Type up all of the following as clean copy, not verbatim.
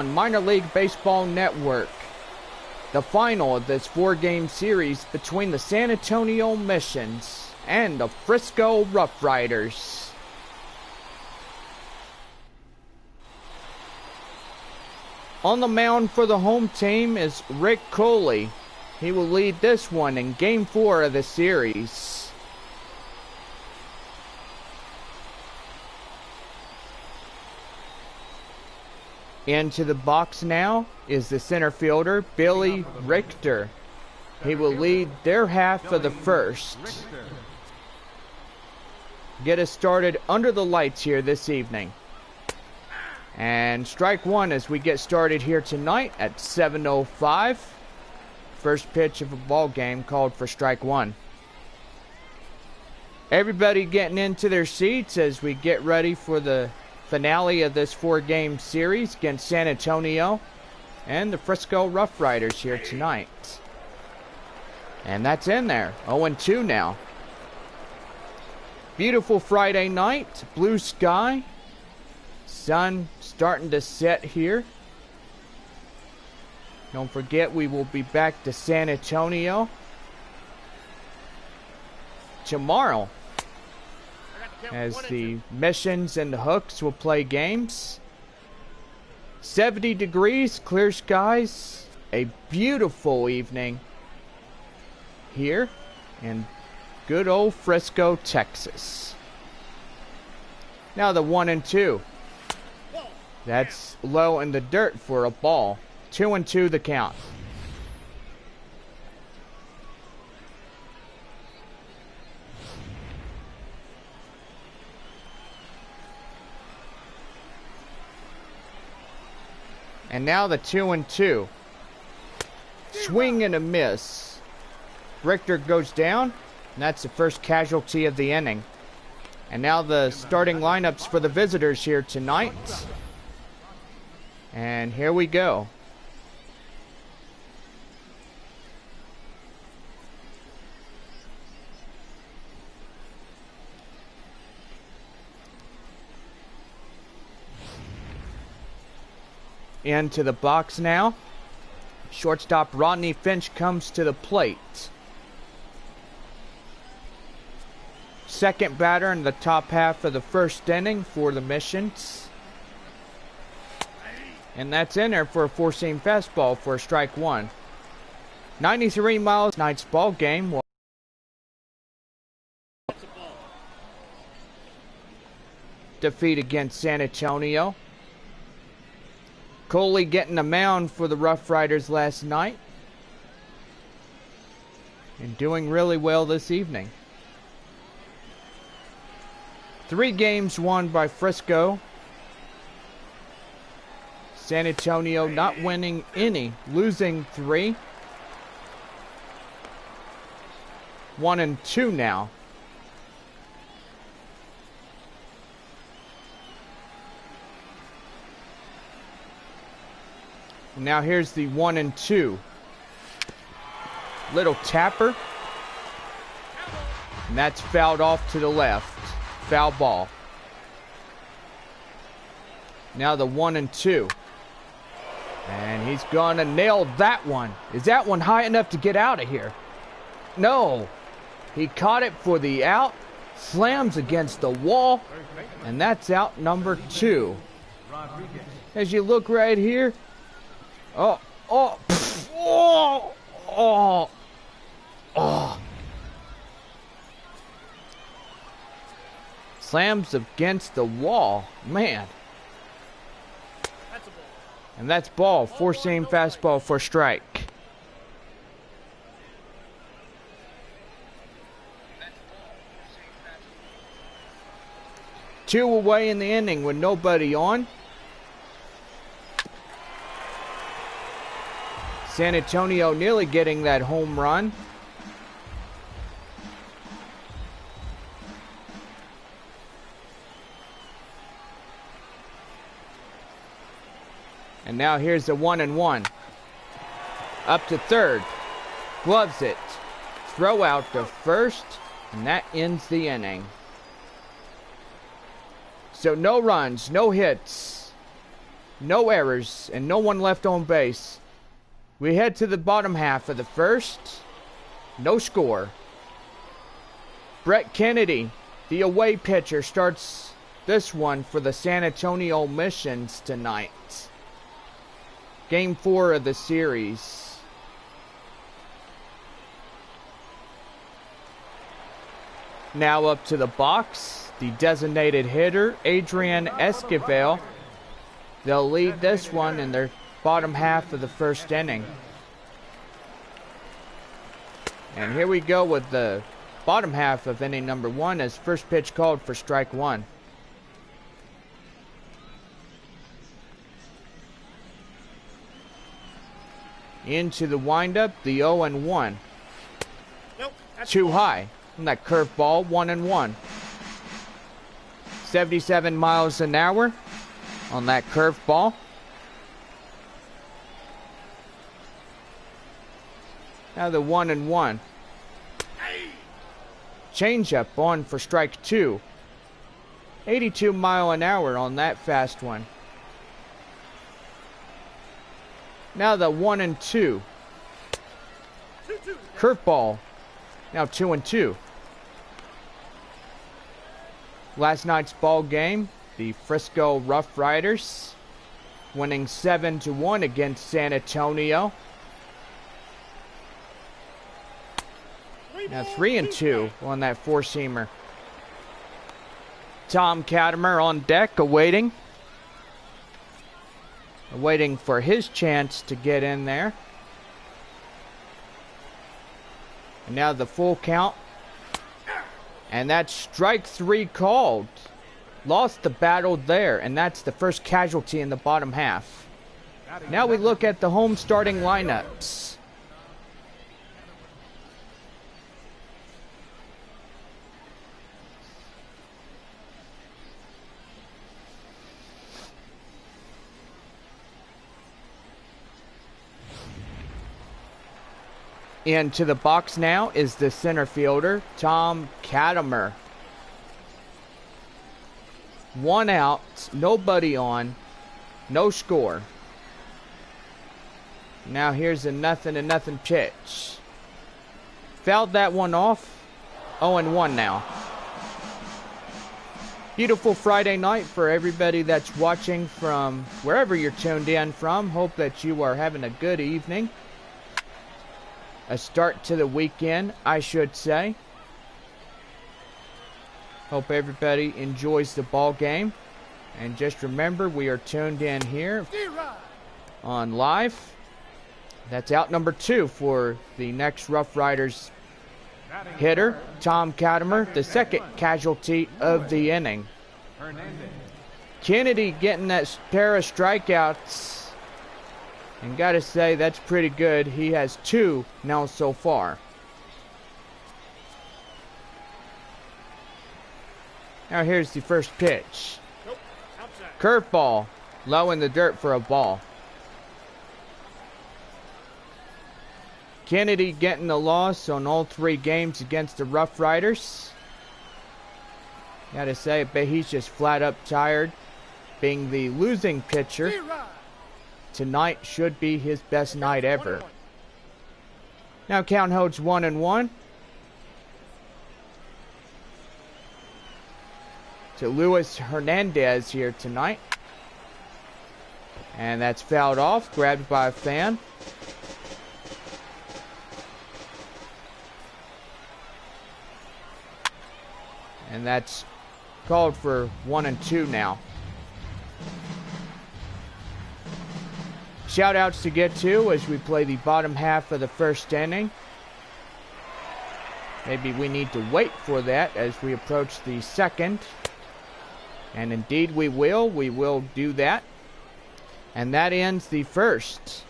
on Minor League Baseball Network. The final of this 4-game series between the San Antonio Missions and the Frisco RoughRiders. On the mound for the home team is Rick Coley. He will lead this one in Game 4 of the series. Into the box now is the center fielder, Billy Richter. He will lead their half of the first. Get us started under the lights here this evening. And strike one as we get started here tonight at 7:05. First pitch of a ball game called for strike one. Everybody getting into their seats as we get ready for the finale of this 4-game series against San Antonio and the Frisco RoughRiders here tonight. And that's in there. 0-2 now. Beautiful Friday night. Blue sky. Sun starting to set here. Don't forget we will be back to San Antonio tomorrow, as the Missions and the Hooks will play games. 70 degrees, clear skies, a beautiful evening here in good old Frisco, Texas. Now the 1-2. That's low in the dirt for a ball. 2-2 the count. And now the 2-2. Swing and a miss. Richter goes down, and that's the first casualty of the inning. And now the starting lineups for the visitors here tonight. And here we go. Into the box now. Shortstop Rodney Finch comes to the plate. Second batter in the top half of the first inning for the Missions. And that's in there for a four-seam fastball for strike one. 93 miles tonight's ball game. Defeat against San Antonio. Coley getting a mound for the RoughRiders last night. And doing really well this evening. 3 games won by Frisco. San Antonio not winning any, losing 3. 1-2 now. Now here's the 1-2. Little tapper. And that's fouled off to the left. Foul ball. Now the 1-2. And he's gonna nail that one. Is that one high enough to get out of here? No. He caught it for the out. Slams against the wall. And that's out number 2. As you look right here. Slams against the wall. Man. And that's ball. Four-seam fastball for strike. Two away in the inning with nobody on. San Antonio nearly getting that home run. And now here's the 1-1. Up to third. Gloves it. Throw out to first. And that ends the inning. So no runs, no hits. No errors and no one left on base. We head to the bottom half of the first. No score. Brett Kennedy, the away pitcher, starts this one for the San Antonio Missions tonight. Game 4 of the series. Now up to the box, the designated hitter, Adrian Esquivel. They'll lead this one in their bottom half of the first inning. And here we go with the bottom half of inning number 1 as first pitch called for strike 1. Into the windup, the 0-1. Nope, Too high. And that curveball, 1-1. 77 miles an hour on that curveball. Now the 1-1. Changeup on for strike 2. 82 mile an hour on that fast one. Now the 1-2. Curveball. Now 2-2. Last night's ball game, the Frisco RoughRiders winning 7-1 against San Antonio. Now 3-2 on that four-seamer. Tom Katimer on deck, awaiting for his chance to get in there. And now the full count. And that's strike 3 called. Lost the battle there, and that's the first casualty in the bottom half. Now we look at the home starting lineups. Into the box now is the center fielder, Tom Katimer. 1 out, nobody on, no score. Now here's a 0-0 pitch. Fouled that one off. 0-1 now. Beautiful Friday night for everybody that's watching from wherever you're tuned in from. Hope that you are having a good evening. A start to the weekend, I should say. Hope everybody enjoys the ball game. And just remember, we are tuned in here on live. That's out number 2 for the next RoughRiders hitter, Tom Katimer, the second casualty of the inning. Kennedy getting that pair of strikeouts. And gotta say, that's pretty good. He has 2 now so far. Now here's the first pitch. Curveball. Low in the dirt for a ball. Kennedy getting the loss on all 3 games against the RoughRiders. Gotta say, but he's just flat up tired. Being the losing pitcher, tonight should be his best night ever. Now count holds 1-1. To Luis Hernandez here tonight. And that's fouled off, grabbed by a fan. And that's called for 1-2 now. Shout outs to get to as we play the bottom half of the first inning. Maybe we need to wait for that as we approach the second. And indeed we will. We will do that. And that ends the first.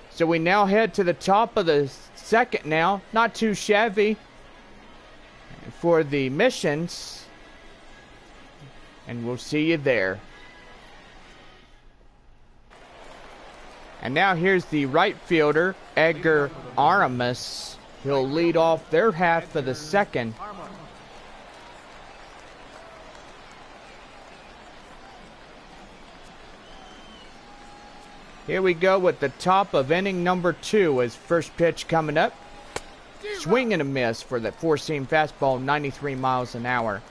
So we now head to the top of the second now. Not too shabby for the missions. And we'll see you there. And now here's the right fielder, Edgar Aramis. He'll lead off their half of the second. Here we go with the top of inning number 2 as first pitch coming up. Swing and a miss for the four-seam fastball, 93 miles an hour.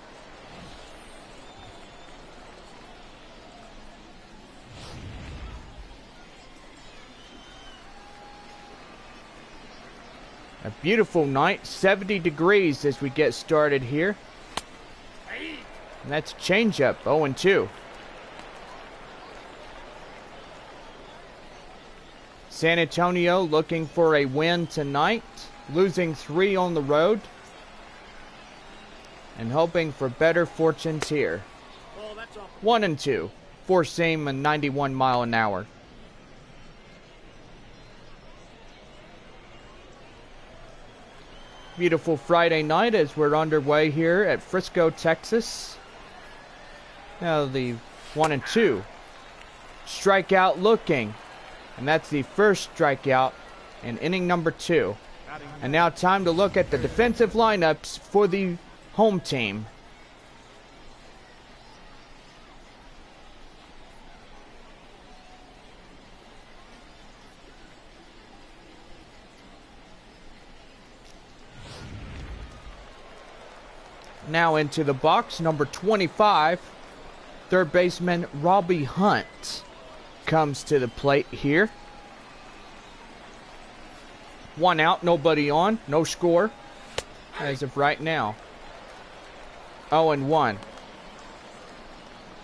A beautiful night, 70 degrees as we get started here. And that's a changeup, 0-2. San Antonio looking for a win tonight, losing 3 on the road, and hoping for better fortunes here. 1-2, four-seam and 91 mile an hour. Beautiful Friday night as we're underway here at Frisco, Texas. Now the 1-2. Strikeout looking. And that's the first strikeout in inning number 2. And now time to look at the defensive lineups for the home team. Now into the box, number 25, third baseman Robbie Hunt comes to the plate here. 1 out, nobody on, no score as of right now. 0-1.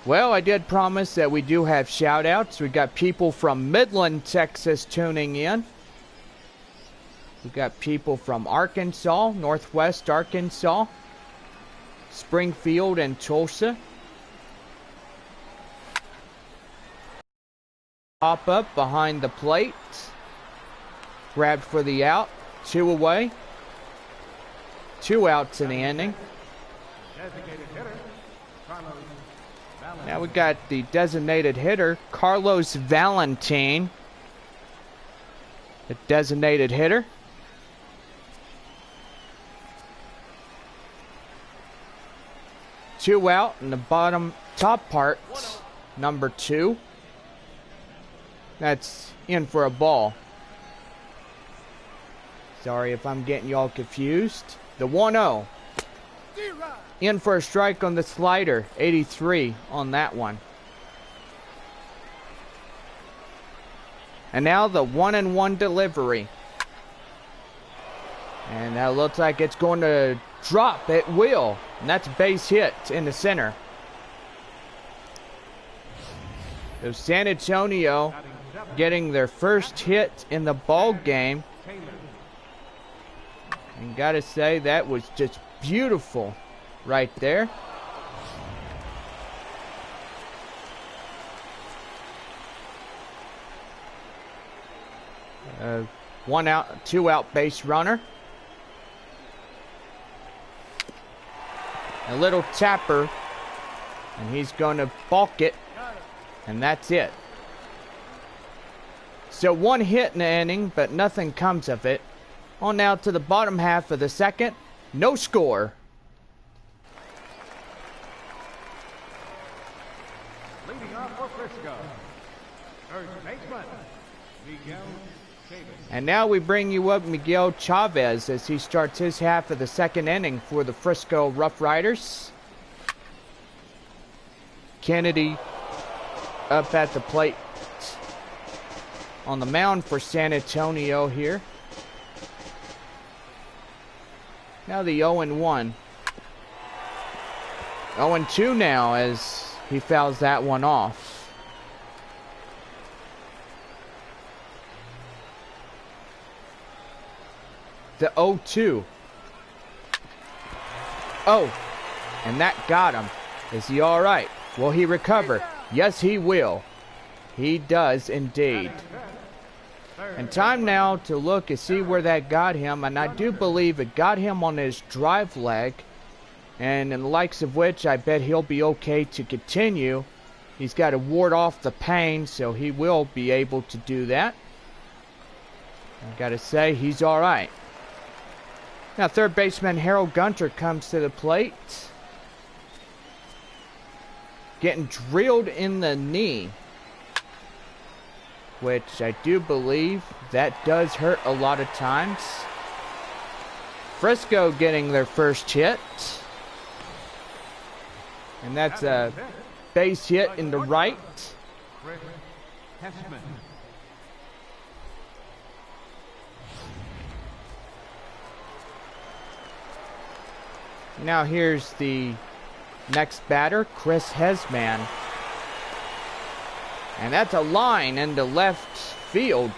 Well, I did promise that we do have shout outs. We got people from Midland, Texas tuning in. We got people from Arkansas, Northwest Arkansas, Springfield and Tulsa. Pop up behind the plate. Grabbed for the out. 2 away. 2 outs in the inning. Now we got the designated hitter, Carlos Valentin. The designated hitter. Two out in the bottom top part, number 2. That's in for a ball. Sorry if I'm getting y'all confused. The 1-0. In for a strike on the slider. 83 on that one. And now the 1-1 delivery. And that looks like it's going to drop. It will. And that's a base hit in the center. So San Antonio getting their first hit in the ball game. And gotta say, that was just beautiful right there. One out, 2 out base runner. A little tapper, and he's going to balk it, and that's it. So 1 hit in the inning, but nothing comes of it. On now to the bottom half of the second. No score. Leading off for Frisco, third baseman, Miguel Chavez. And now we bring you up Miguel Chavez as he starts his half of the second inning for the Frisco RoughRiders. Kennedy up at the plate on the mound for San Antonio here. Now the 0-1. 0-2 now as he fouls that one off. The 0-2. Oh, and that got him. Is he all right? Will he recover? Yes, he will. He does indeed. And time now to look and see where that got him. And I do believe it got him on his drive leg. And in the likes of which I bet he'll be okay to continue. He's got to ward off the pain, so he will be able to do that. I got to say, he's all right. Now third baseman Harold Gunter comes to the plate. Getting drilled in the knee. which I do believe that does hurt a lot of times. Frisco getting their first hit. And that's a base hit in the right. Now here's the next batter, Chris Hesman. And that's a line into left field.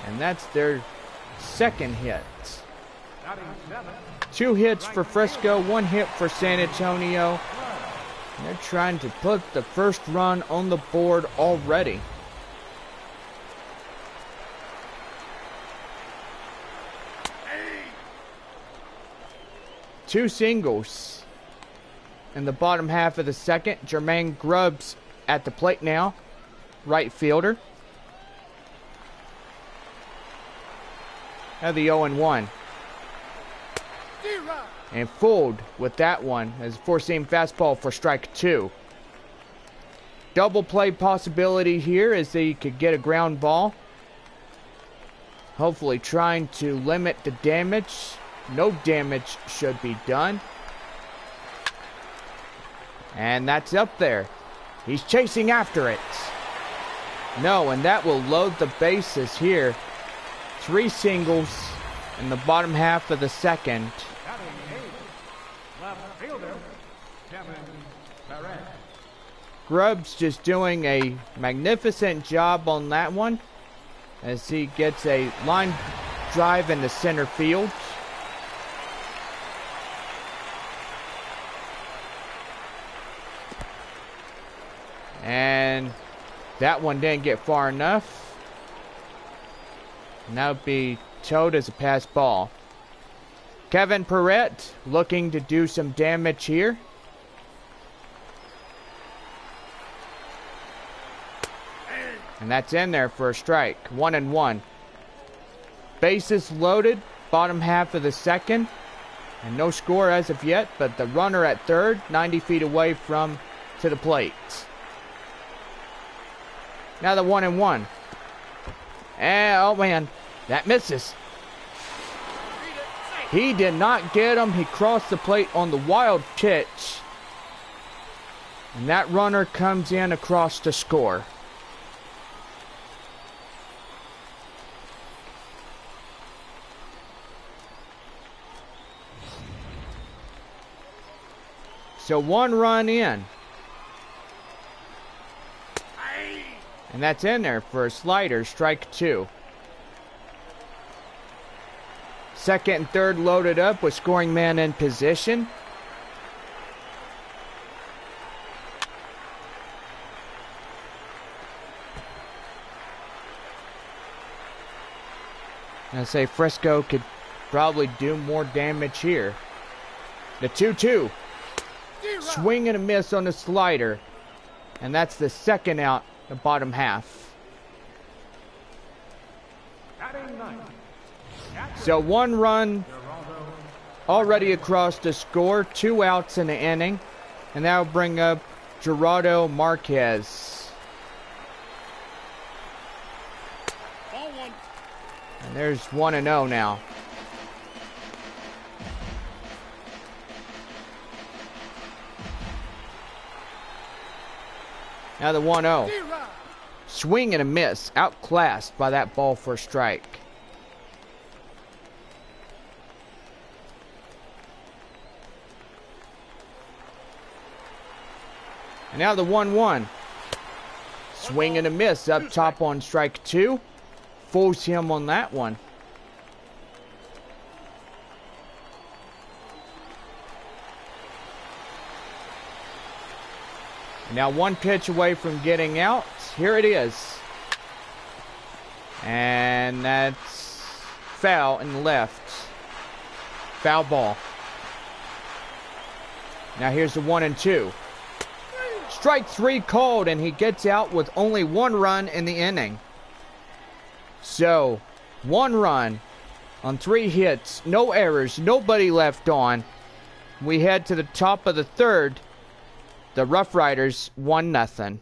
And that's their second hit. 2 hits for Frisco, 1 hit for San Antonio. And they're trying to put the first run on the board already. Two singles in the bottom half of the second. Jermaine Grubbs at the plate now, right fielder. Now the 0-1. And fooled with that one as a four-seam fastball for strike 2. Double play possibility here as they could get a ground ball. Hopefully trying to limit the damage. No damage should be done. And that's up there. He's chasing after it. No, and that will load the bases here. 3 singles in the bottom half of the second. Grubbs just doing a magnificent job on that one as he gets a line drive into center field. And that one didn't get far enough. And that would be towed as a pass ball. Kevin Perrette looking to do some damage here. And that's in there for a strike. 1-1. Bases loaded. Bottom half of the second. And no score as of yet. But the runner at third. 90 feet away from to the plate. Now the 1-1. And, oh man. That misses. He did not get him. He crossed the plate on the wild pitch. And that runner comes in across to score. So 1 run in. And that's in there for a slider, strike 2. Second and third loaded up with scoring man in position. I say Frisco could probably do more damage here. The 2-2. Swing and a miss on the slider. And that's the second out, the bottom half. So 1 run already across the score. 2 outs in the inning. And that'll bring up Gerardo Marquez. And there's 1-0 now. Now the 1-0. Swing and a miss. Outclassed by that ball for a strike. And now the 1-1. Swing and a miss up top on strike 2. Fools him on that one. Now 1 pitch away from getting out. Here it is. And that's foul in the left. Foul ball. Now here's the 1-2. Strike 3 called, and he gets out with only 1 run in the inning. So 1 run on 3 hits. No errors. Nobody left on. We head to the top of the third. The RoughRiders 1-0.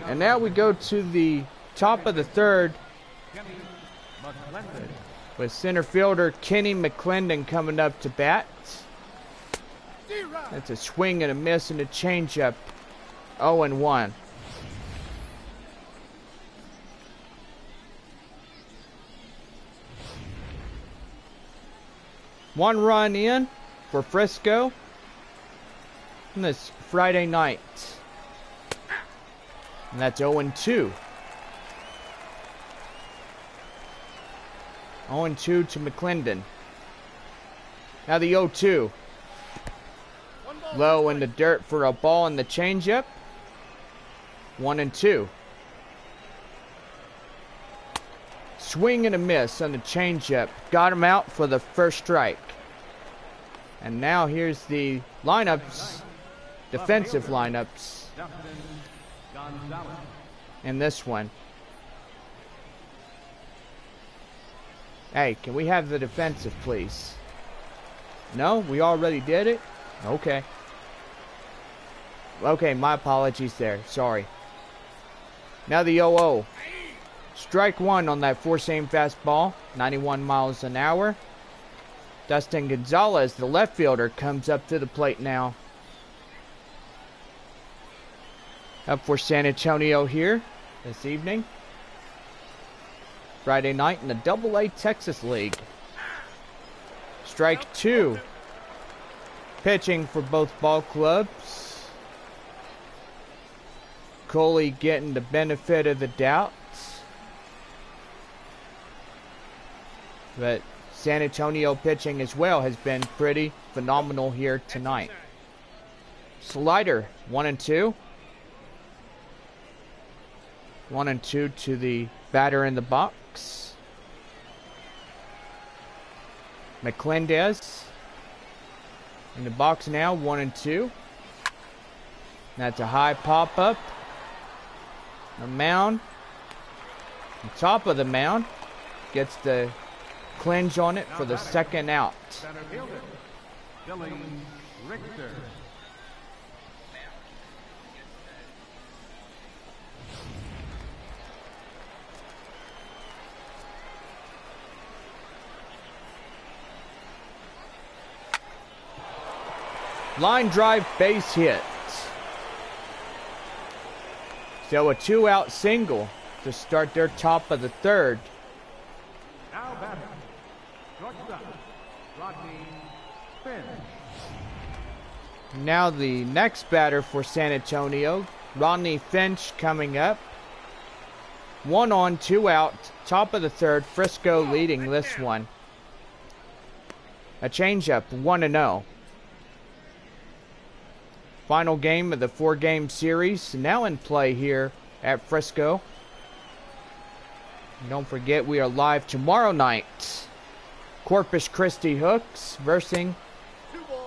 And now we go to the top of the third with center fielder Kenny McClendon coming up to bat. That's a swing and a miss and a changeup. 0-1. One run in for Frisco on this Friday night. And that's 0-2. 0-2 to McClendon. Now the 0-2. Low in the dirt for a ball in the changeup. 1-2. Swing and a miss on the changeup. Got him out for the first strike. And now here's the lineups, defensive lineups in this one. Hey, can we have the defensive, please? No, we already did it? Okay. Okay, my apologies there. Sorry. Now the 0-0. Strike one on that four-seam fastball. 91 miles an hour. Dustin Gonzalez, the left fielder, comes up to the plate now. Up for San Antonio here this evening. Friday night in the Double-A Texas League. Strike two. Pitching for both ball clubs. Coley getting the benefit of the doubt. But San Antonio pitching as well has been pretty phenomenal here tonight. Slider, 1-2. 1-2 to the batter in the box. McClendez in the box now, 1-2. That's a high pop-up. The mound. On top of the mound. Gets the clinch on it for the second out. Center fielder, Billy Richter. Line drive base hit. So a two-out single to start their top of the third. Now batting, shortstop, Rodney Finch. Now the next batter for San Antonio, Rodney Finch coming up. 1 on, 2 out, top of the third. Frisco leading this one. A changeup, 1-0. Final game of the 4-game series now in play here at Frisco. And don't forget, we are live tomorrow night. Corpus Christi Hooks versus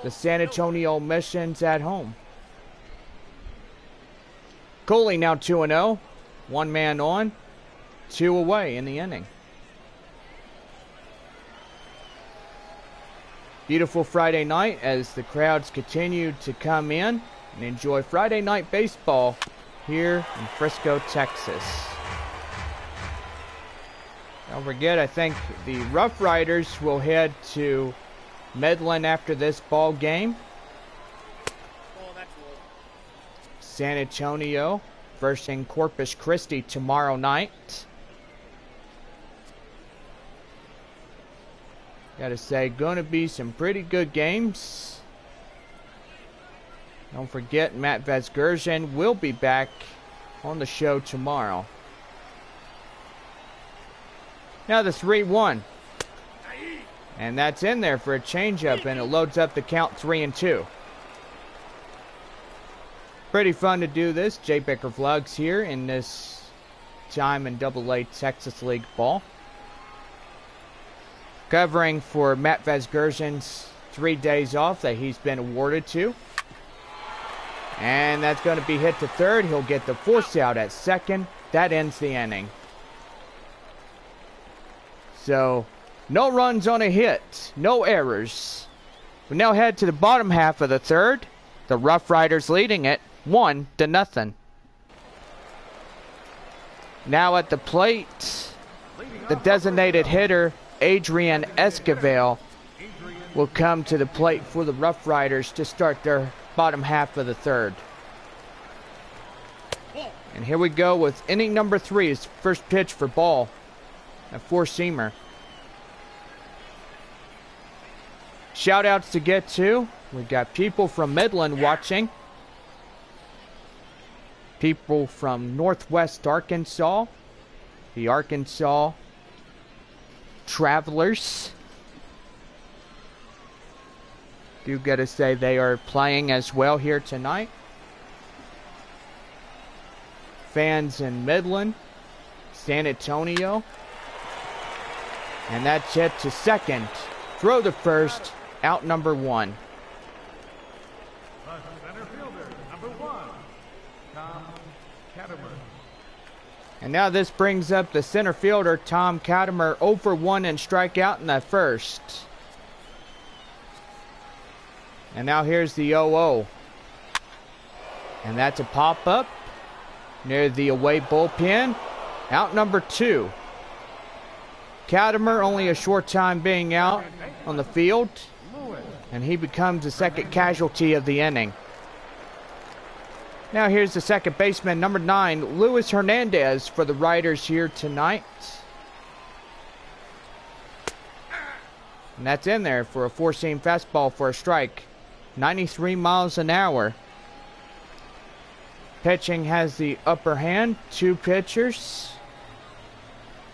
the San Antonio Missions at home. Coley now 2-0. 1 man on, 2 away in the inning. Beautiful Friday night as the crowds continue to come in and enjoy Friday night baseball here in Frisco, Texas. Don't forget, I think the RoughRiders will head to Midland after this ball game. San Antonio versus Corpus Christi tomorrow night. Gotta say, gonna be some pretty good games. Don't forget, Matt Vasgersian will be back on the show tomorrow. Now the 3-1. And that's in there for a changeup, and it loads up the count 3-2. Pretty fun to do this. JBakerVlogs here in this time in Double-A Texas League ball. Covering for Matt Vasgersian's 3 days off that he's been awarded to. And that's going to be hit to third. He'll get the force out at second. That ends the inning. So, no runs on a hit. No errors. We now head to the bottom half of the third. The RoughRiders leading it 1-0. Now at the plate, the designated hitter, Adrian Esquivel, will come to the plate for the RoughRiders to start their bottom half of the third. And here we go with inning number 3, his first pitch for ball, a four-seamer. Shout outs to get to. We got people from Midland watching. People from Northwest Arkansas. The Arkansas Travelers. Do gotta say they are playing as well here tonight. Fans in Midland, San Antonio. And that's hit to second. Throw to first. Out number 1. The center fielder, number 1, Tom Cattermer. And now this brings up the center fielder, Tom Cattermer, 0 for 1 and strikeout in the first. And now here's the 0-0. And that's a pop-up near the away bullpen. Out number 2. Cattermer only a short time being out on the field, and he becomes the second casualty of the inning. Now here's the second baseman, number 9, Luis Hernandez for the Riders here tonight. And that's in there for a four-seam fastball for a strike. 93 miles an hour. Pitching has the upper hand, 2 pitchers.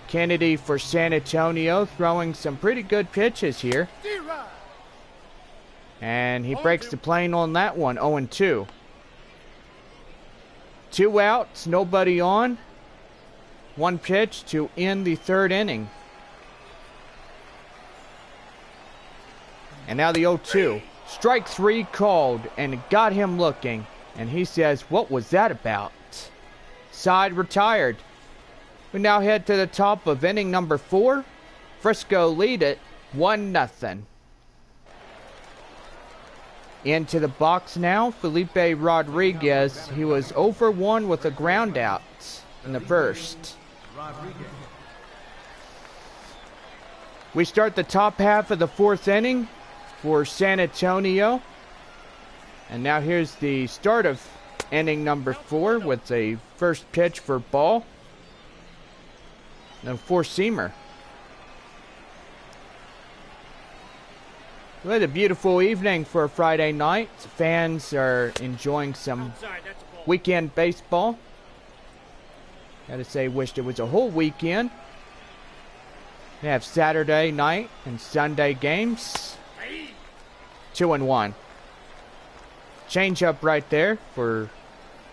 Kennedy for San Antonio throwing some pretty good pitches here. And he breaks the plane on that one, 0-2. 2 outs, nobody on. 1 pitch to end the third inning. And now the 0-2. Strike 3 called, and it got him looking. And he says, what was that about? Side retired. We now head to the top of inning number 4. Frisco lead it 1-0. Into the box now, Felipe Rodriguez. He was 0 for 1 with a ground out in the first. We start the top half of the 4th inning for San Antonio. And now here's the start of inning number 4 with a first pitch for ball. And a four-seamer. We had a beautiful evening for a Friday night. Fans are enjoying some weekend baseball. Gotta say, wished it was a whole weekend. They have Saturday night and Sunday games. 2-1. Change up right there for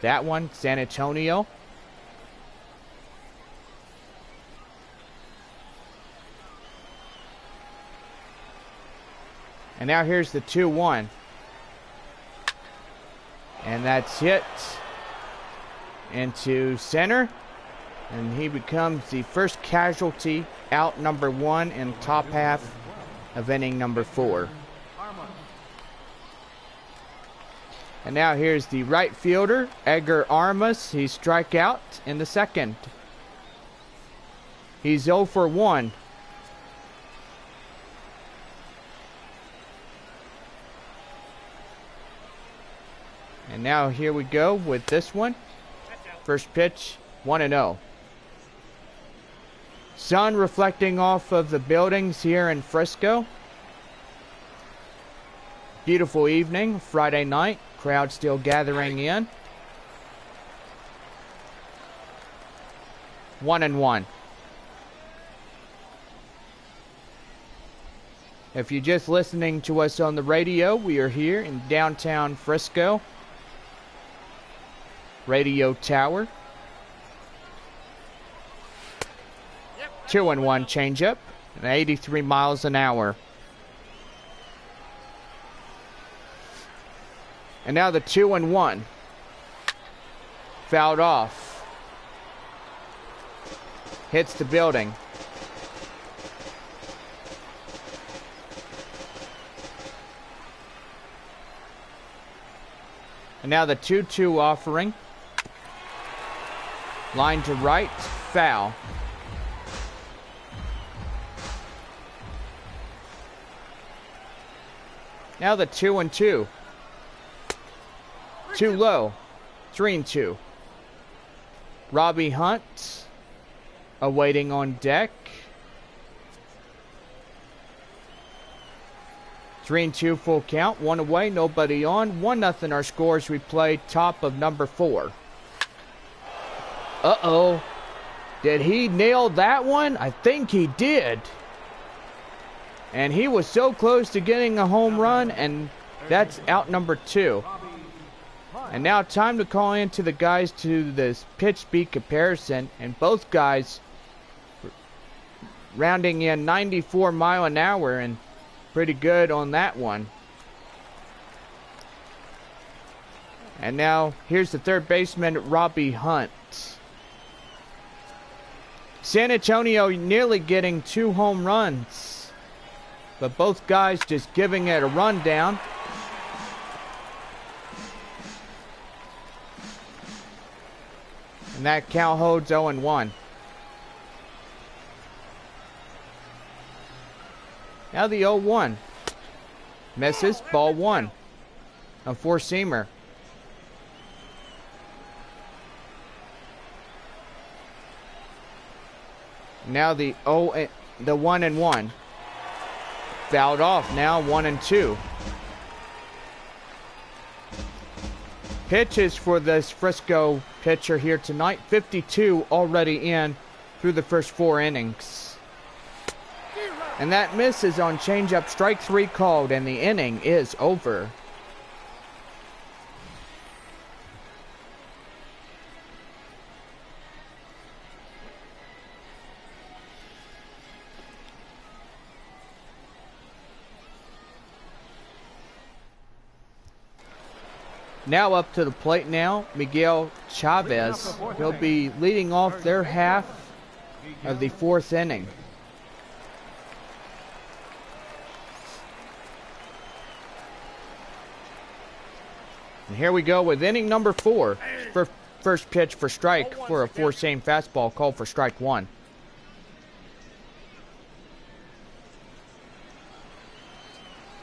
that one, San Antonio. And now here's the 2-1. And that's hit into center. And he becomes the first casualty, out number 1 in top half of inning number 4. And now here's the right fielder, Edgar Armas. He strike out in the second. He's 0 for 1. And now here we go with this one. First pitch, 1-0. Sun reflecting off of the buildings here in Frisco. Beautiful evening, Friday night. Crowd still gathering in. 1-1. If you're just listening to us on the radio, we are here in downtown Frisco. Radio Tower. 2-1 changeup, and 83 miles an hour. And now the 2-1. Fouled off. Hits the building. And now the 2-2 offering. Line to right, foul. Now the 2-2. Too low. 3-2. Robbie Hunt awaiting on deck. 3-2 full count. One away, nobody on. 1-0 our scores. We play top of number 4. Uh-oh. Did he nail that one? I think he did. And he was so close to getting a home run, and that's out number 2. And now time to call in to the guys to this pitch speed comparison, and both guys rounding in 94 mile an hour, and pretty good on that one. And now here's the third baseman, Robbie Hunt. San Antonio nearly getting 2 home runs, but both guys just giving it a rundown. And that count holds 0-1. Now the 0-1. Misses, ball 1. A four-seamer. Now the 1-1. Fouled off. Now 1-2. Pitches for this Frisco pitcher here tonight. 52 already in through the first 4 innings. And that misses on changeup. Strike 3 called, and the inning is over. Now up to the plate now, Miguel Chavez. He'll be leading off their half of the 4th inning. And here we go with inning number 4. First pitch for strike for a 4-seam fastball called for strike 1.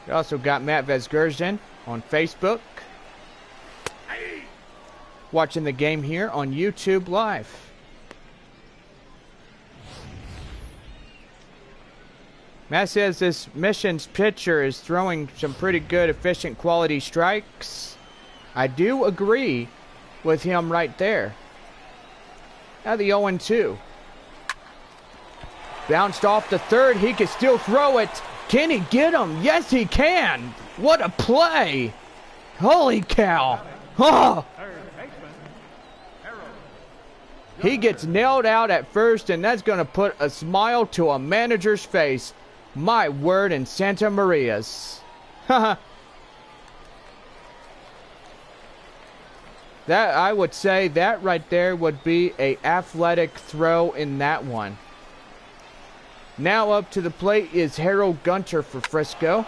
We also got Matt Vesgerzen on Facebook. Watching the game here on YouTube Live. Matt says this Mission's pitcher is throwing some pretty good, efficient, quality strikes. I do agree with him right there. Now the 0-2. Bounced off the third. He can still throw it. Can he get him? Yes, he can. What a play. Holy cow. Oh. He gets nailed out at first, and that's going to put a smile to a manager's face. My word, in Santa Maria's. That, I would say that right there would be a athletic throw in that one. Now up to the plate is Harold Gunter for Frisco.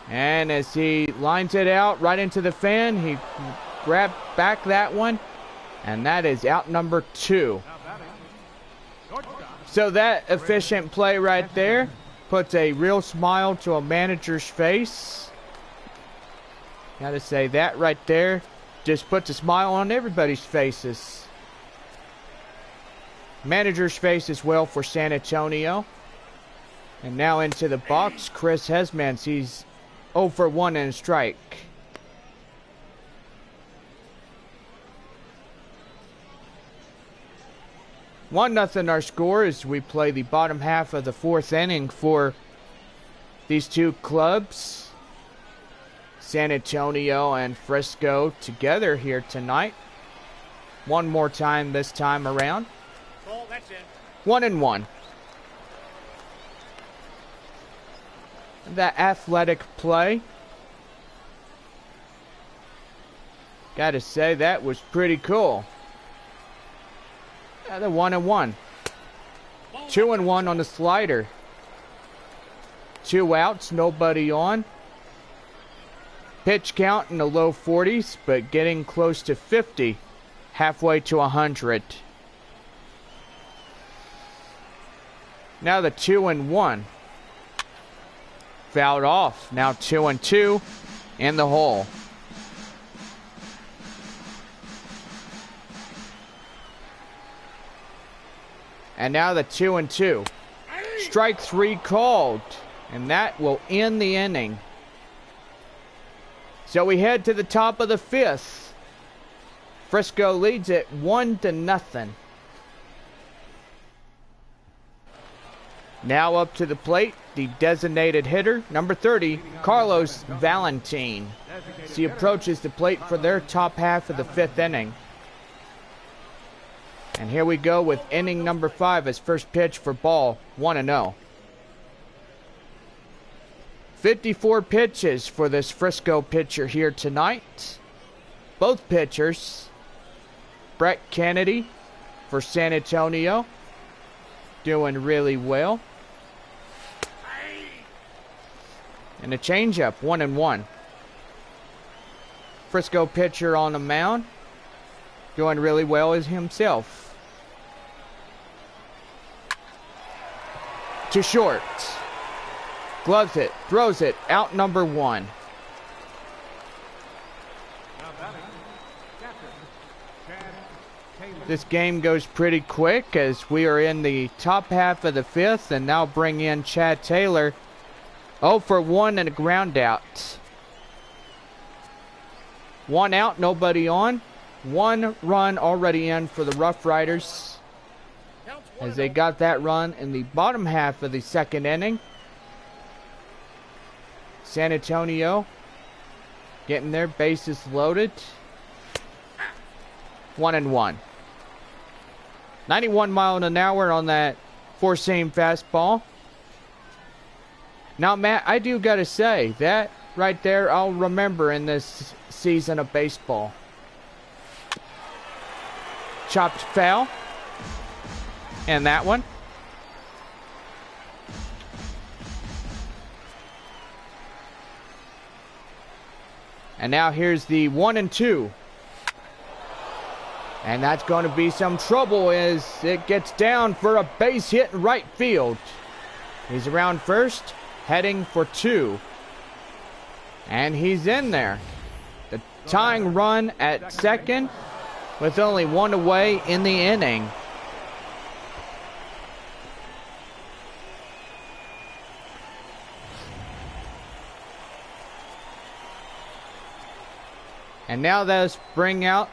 And as he lines it out right into the fan, he grabbed back that one. And that is out number 2. So that efficient play right there puts a real smile to a manager's face. Gotta say that right there just puts a smile on everybody's faces. Manager's face as well for San Antonio. And now into the box, Chris Hesmans. He's 0 for 1 and a strike. One nothing our score as we play the bottom half of the 4th inning for these two clubs. San Antonio and Frisco together here tonight. One more time this time around. 1-1. That athletic play. Gotta say that was pretty cool. The 1-1. 2-1 on the slider. 2 outs, nobody on. Pitch count in the low 40s, but getting close to 50 halfway to 100. Now the 2-1. Fouled off. Now 2-2 in the hole. And now the 2-2. Strike 3 called. And that will end the inning. So we head to the top of the 5th. Frisco leads it 1-0. Now up to the plate, the designated hitter, number 30, Carlos Valentin. As he approaches the plate for their top half of the 5th inning. And here we go with inning number 5 as first pitch for ball, 1-0. 54 pitches for this Frisco pitcher here tonight. Both pitchers, Brett Kennedy for San Antonio, doing really well. And a changeup, 1-1. Frisco pitcher on the mound, doing really well as himself. To short. Gloves it, throws it, out number 1. This game goes pretty quick as we are in the top half of the 5th and now bring in Chad Taylor. 0 for 1 and a ground out. 1 out, nobody on. 1 run already in for the RoughRiders as they got that run in the bottom half of the 2nd inning. San Antonio getting their bases loaded. 1-1. 91 miles an hour on that four-seam fastball. Now, Matt, I do got to say, that right there I'll remember in this season of baseball. Chopped foul. And that one. And now here's the 1-2. And that's going to be some trouble as it gets down for a base hit in right field. He's around first, heading for 2. And he's in there. The tying run at second with only 1 away in the inning. And now let's bring out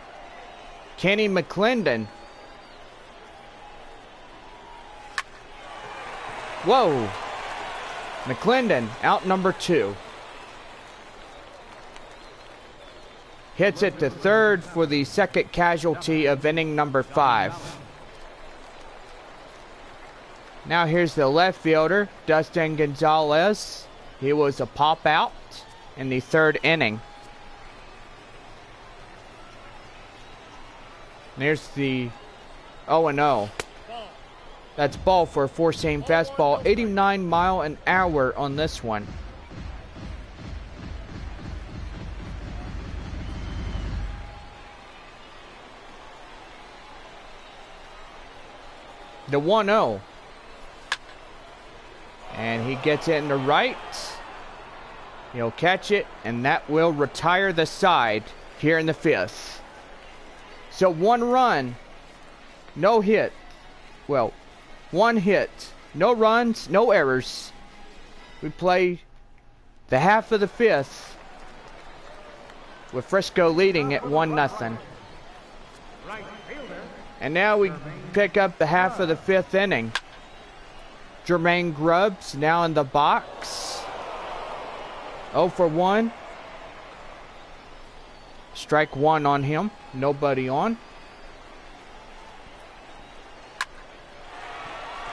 Kenny McClendon. Whoa. McClendon out number 2. Hits it to third for the second casualty of inning number 5. Now here's the left fielder, Dustin Gonzalez. He was a pop out in the 3rd inning. There's the 0-0. That's ball for a four-seam fastball. 89 miles an hour on this one. The 1-0. And he gets it in the right. He'll catch it, and that will retire the side here in the 5th. So 1 run, no hit. Well, 1 hit, no runs, no errors. We play the half of the 5th with Frisco leading at 1-0. And now we pick up the half of the 5th inning. Jermaine Grubbs now in the box. 0 for 1. Strike 1 on him. Nobody on.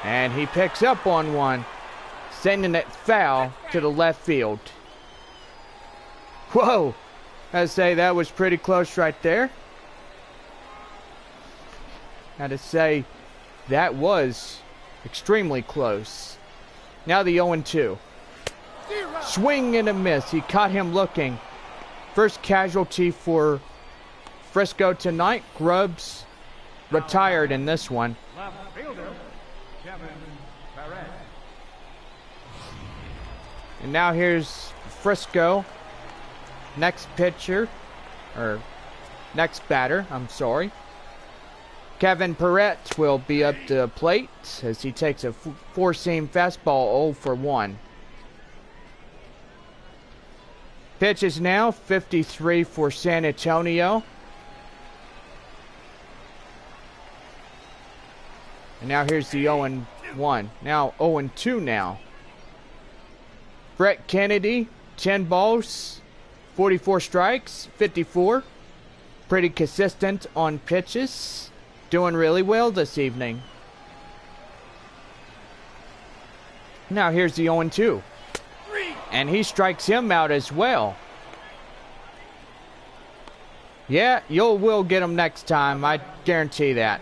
And he picks up on 1, sending it foul to the left field. Whoa! I'd say that was pretty close right there. Had to say that was extremely close. Now the 0-2. Swing and a miss. He caught him looking. First casualty for Frisco tonight. Grubbs retired in this one. Left fielder, Kevin Perez. And now here's Frisco. Next pitcher, or next batter, I'm sorry. Kevin Perez will be up to the plate as he takes a four-seam fastball 0 for 1. Pitches now, 53 for San Antonio. And now here's the 0-1. Now 0-2 now. Brett Kennedy, 10 balls, 44 strikes, 54. Pretty consistent on pitches. Doing really well this evening. Now here's the 0-2. And he strikes him out as well. Yeah, will get him next time. I guarantee that.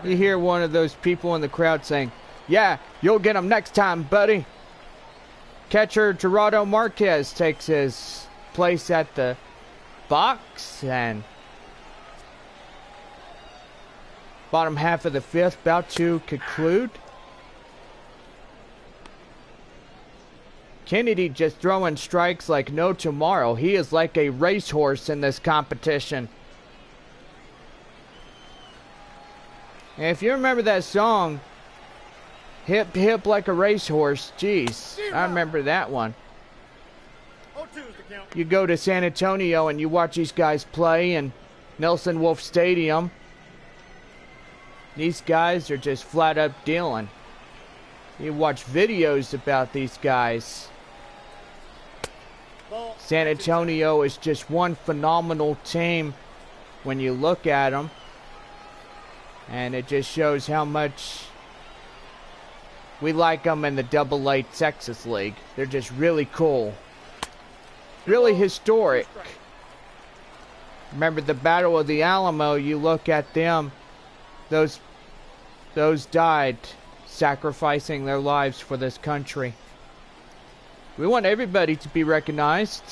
You hear one of those people in the crowd saying, yeah, you'll get him next time, buddy. Catcher Gerardo Marquez takes his place at the box, and bottom half of the fifth about to conclude. Kennedy just throwing strikes like no tomorrow. He is like a racehorse in this competition. And if you remember that song, Hip Hip Like a Racehorse, geez, I remember that one. You go to San Antonio and you watch these guys play in Nelson Wolff Stadium. These guys are just flat up dealing. You watch videos about these guys. San Antonio is just one phenomenal team when you look at them. And it just shows how much we like them in the Double-A Texas League. They're just really cool. Really historic. Remember the Battle of the Alamo, you look at them, those died sacrificing their lives for this country. We want everybody to be recognized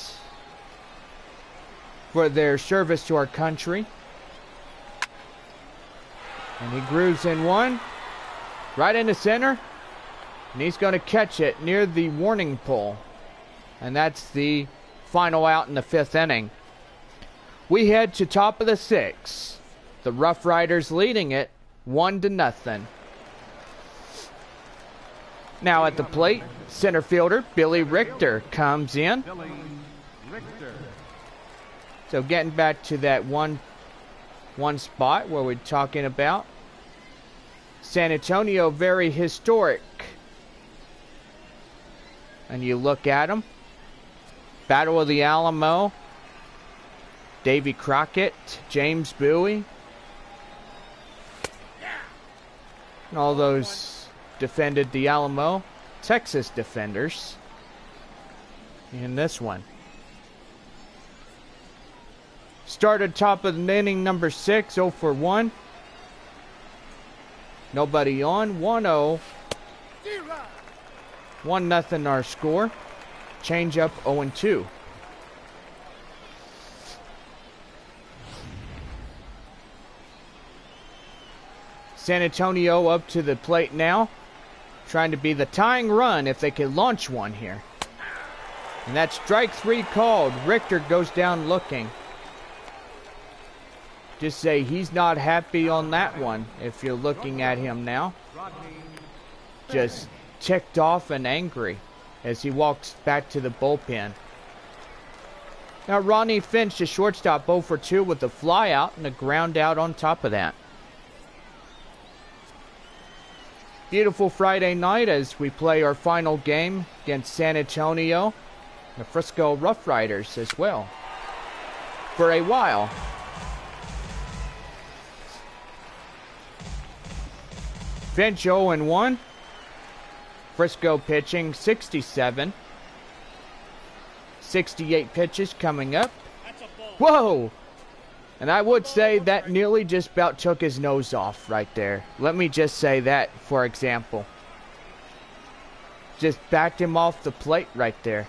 for their service to our country. And he grooves in one, right in the center, and he's going to catch it near the warning pole. And that's the final out in the fifth inning. We head to top of the sixth. The RoughRiders leading it 1-0. Now at the plate, center fielder Billy Richter comes in. So getting back to that one spot where we're talking about. San Antonio, very historic. And you look at them. Battle of the Alamo. Davy Crockett, James Bowie. And all those defended the Alamo. Texas defenders. In this one. Started top of the inning, number 6, 0 for 1. Nobody on, 1-0. 1-0 our score. Change up 0-2. San Antonio up to the plate now. Trying to be the tying run if they can launch one here. And that's strike 3 called. Richter goes down looking. Just say he's not happy on that one if you're looking at him now. Just ticked off and angry as he walks back to the bullpen. Now Ronnie Finch, the shortstop, 0 for 2 with a fly out and a ground out on top of that. Beautiful Friday night as we play our final game against San Antonio, the Frisco RoughRiders as well, for a while. Finch 0-1. Frisco pitching 67. 68 pitches coming up. Whoa! And I would say that nearly just about took his nose off right there. Let me just say that, for example. Just backed him off the plate right there.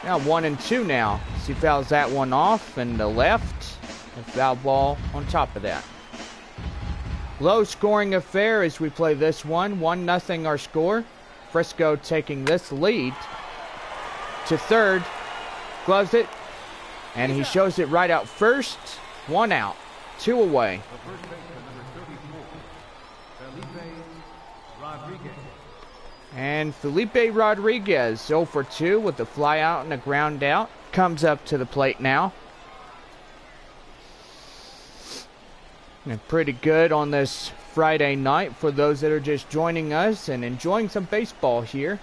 Now 1-2 now. He fouls that one off in the left. And foul ball on top of that. Low scoring affair as we play this one. 1-0 our score. Frisco taking this lead to third. Gloves it. And he shows it right out first. 1 out. 2 away. The first baseman, number 34, Felipe Rodriguez. And Felipe Rodriguez, 0 for 2 with the fly out and a ground out. Comes up to the plate now. And pretty good on this Friday night for those that are just joining us and enjoying some baseball here.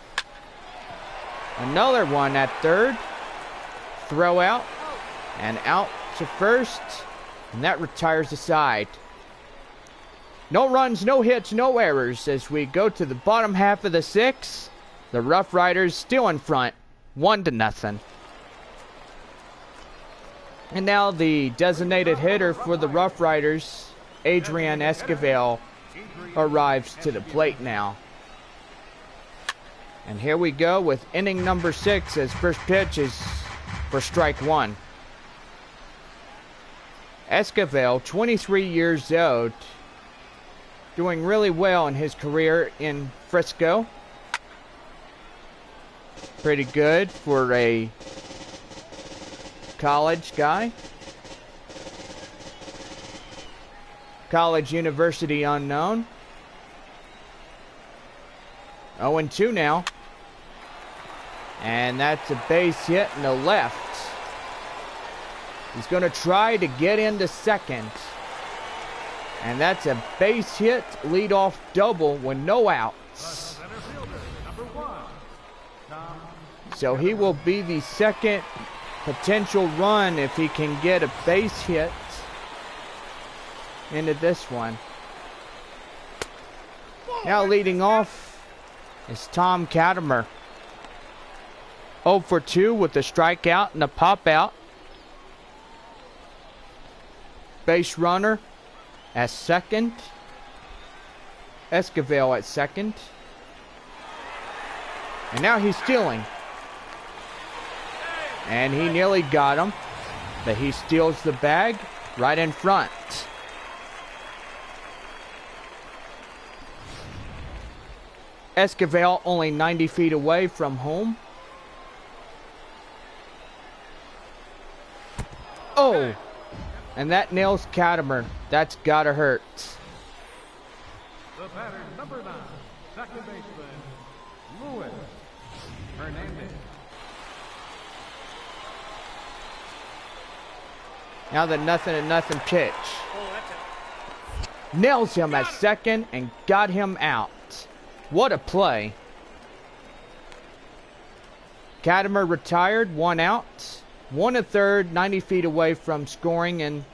Another one at third. Throw out and out to first. And that retires the side. No runs, no hits, no errors as we go to the bottom half of the 6th. The RoughRiders still in front, 1-0. And now the designated hitter for the RoughRiders, Adrian Esquivel, arrives to the plate now. And here we go with inning number 6 as first pitch is for strike 1. Esquivel, 23 years old, doing really well in his career in Frisco. Pretty good for a college guy. College university unknown. 0-2 now. And that's a base hit in the left. He's going to try to get into second. And that's a base hit, leadoff double with no outs. So he will be the second potential run if he can get a base hit into this one. Now leading off is Tom Katimer. 0 for 2 with the strikeout and a pop out. Base runner at second. Esquivel at second. And now he's stealing. And he nearly got him. But he steals the bag right in front. Esquivel only 90 feet away from home. Oh! And that nails Katimer. That's gotta hurt. The batter, number 9, second baseman, Luis Hernandez. Now the 0-0 pitch. Nails him at second and got him out. What a play. Katimer retired, 1 out. 1 1/3, 90 feet away from scoring and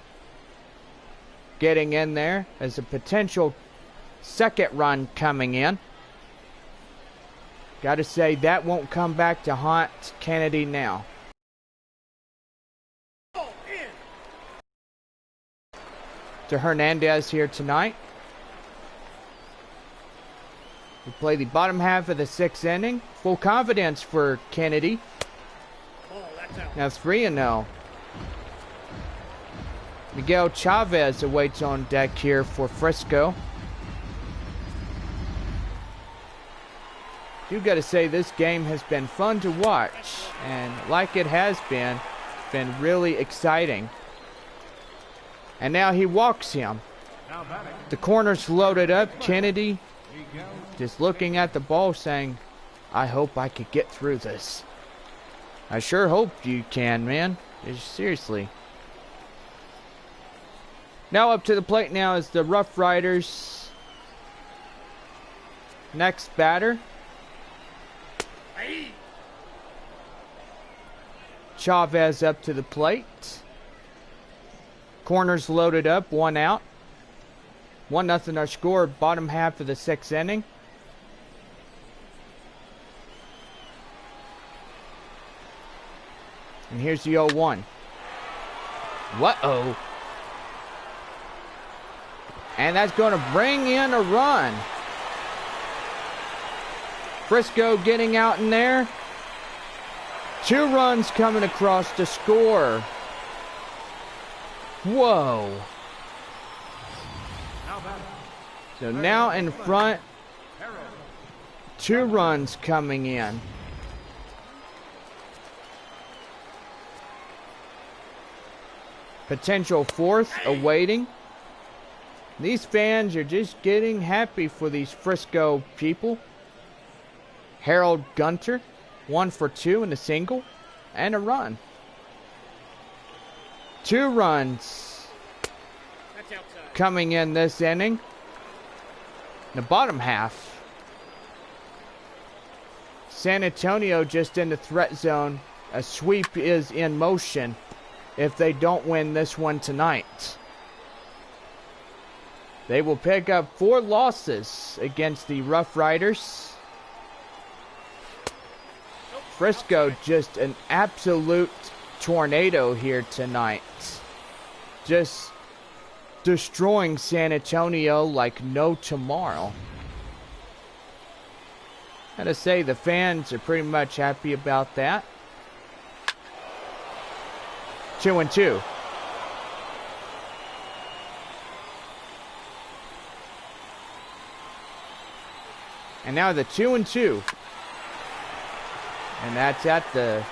getting in there as a potential second run coming in. Got to say that won't come back to haunt Kennedy now. To Hernandez here tonight. We play the bottom half of the 6th inning. Full confidence for Kennedy. Now 3-0. Miguel Chavez awaits on deck here for Frisco. You got to say this game has been fun to watch, and like it has been really exciting. And now he walks him. The corner's loaded up. Kennedy just looking at the ball saying, I hope I could get through this. I sure hope you can, man. Seriously. Now up to the plate now is the RoughRiders. Next batter. Chavez up to the plate. Corners loaded up, 1 out. 1-0 our score, bottom half of the 6th inning. And here's the 0-1. What-oh. And that's going to bring in a run. Frisco getting out in there. 2 runs coming across to score. Whoa. So now in front, 2 runs coming in. Potential 4th awaiting. These fans are just getting happy for these Frisco people. Harold Gunter, 1 for 2 in a single and a run. 2 runs coming in this inning. The bottom half. San Antonio just in the threat zone. A sweep is in motion if they don't win this one tonight. They will pick up 4 losses against the RoughRiders. Frisco just an absolute tornado here tonight. Just destroying San Antonio like no tomorrow. Gotta say, the fans are pretty much happy about that. 2-2. And now the 2-2. And that's at the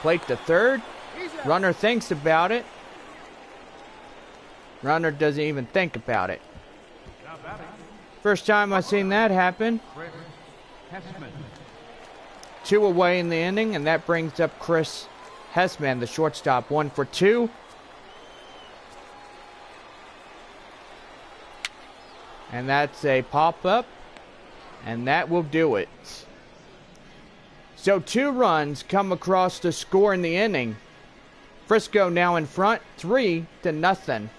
plate to third. Runner thinks about it. Runner doesn't even think about it. First time I've seen that happen. 2 away in the inning, and that brings up Chris Hessman, the shortstop, 1 for 2. And that's a pop-up, and that will do it. So 2 runs come across to score in the inning. Frisco now in front, 3-0.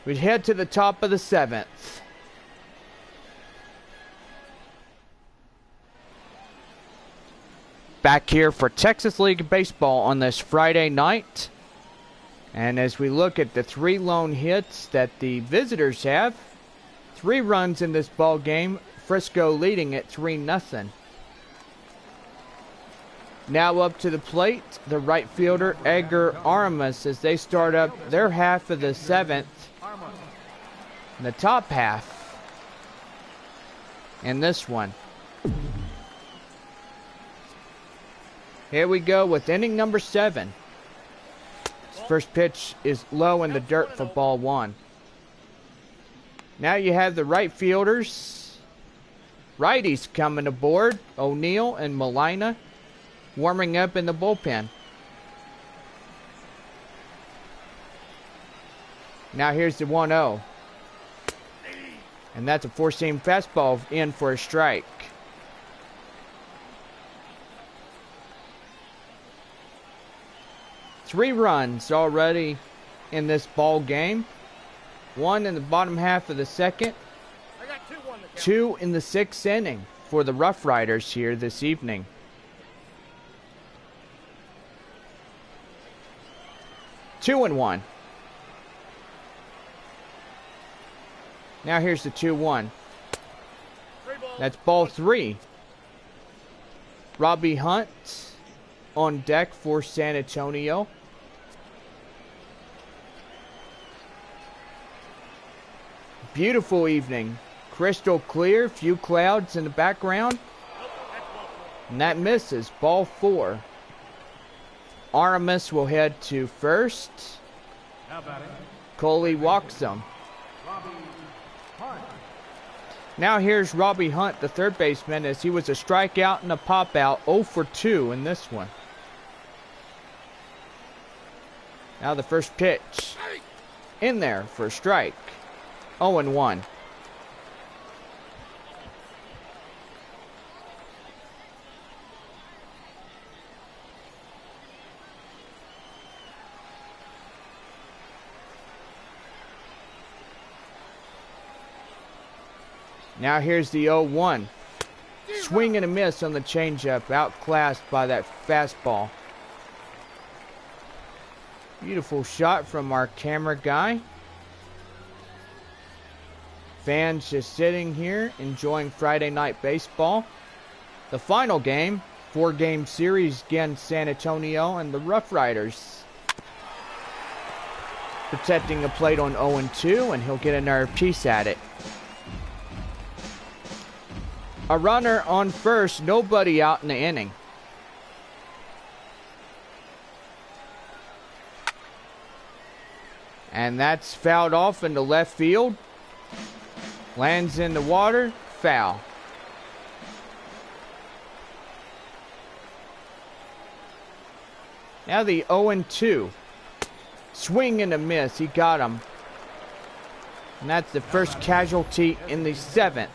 We head to the top of the 7th. Back here for Texas League Baseball on this Friday night. And as we look at the 3 lone hits that the visitors have, 3 runs in this ball game, Frisco leading at 3-0. Now up to the plate, the right fielder Edgar Aramis as they start up their half of the 7th. The top half in this one. Here we go with inning number 7. First pitch is low in the dirt for ball 1. Now you have the right fielders. Righties coming aboard. O'Neill and Molina warming up in the bullpen. Now here's the 1-0. And that's a 4-seam fastball in for a strike. Three runs already in this ball game. 1 in the bottom half of the 2nd. 2 in the 6th inning for the RoughRiders here this evening. Two and 1. Now here's the 2-1. That's ball 3. Robbie Hunt on deck for San Antonio. Beautiful evening. Crystal clear, few clouds in the background. And that misses. Ball 4. Aramis will head to first. Coley walks him. Now here's Robbie Hunt, the third baseman, as he was a strikeout and a pop out. 0 for 2 in this one. Now the first pitch. In there for a strike. 0 and 1. Now here's the 0-1. Swing and a miss on the changeup, outclassed by that fastball. Beautiful shot from our camera guy. Fans just sitting here enjoying Friday night baseball. The final game, 4-game series against San Antonio and the RoughRiders. Protecting a plate on 0-2, and he'll get another piece at it. A runner on first, nobody out in the inning. And that's fouled off into left field. Lands in the water, foul. Now the 0-2. Swing and a miss, he got him. And that's the first casualty in the 7th.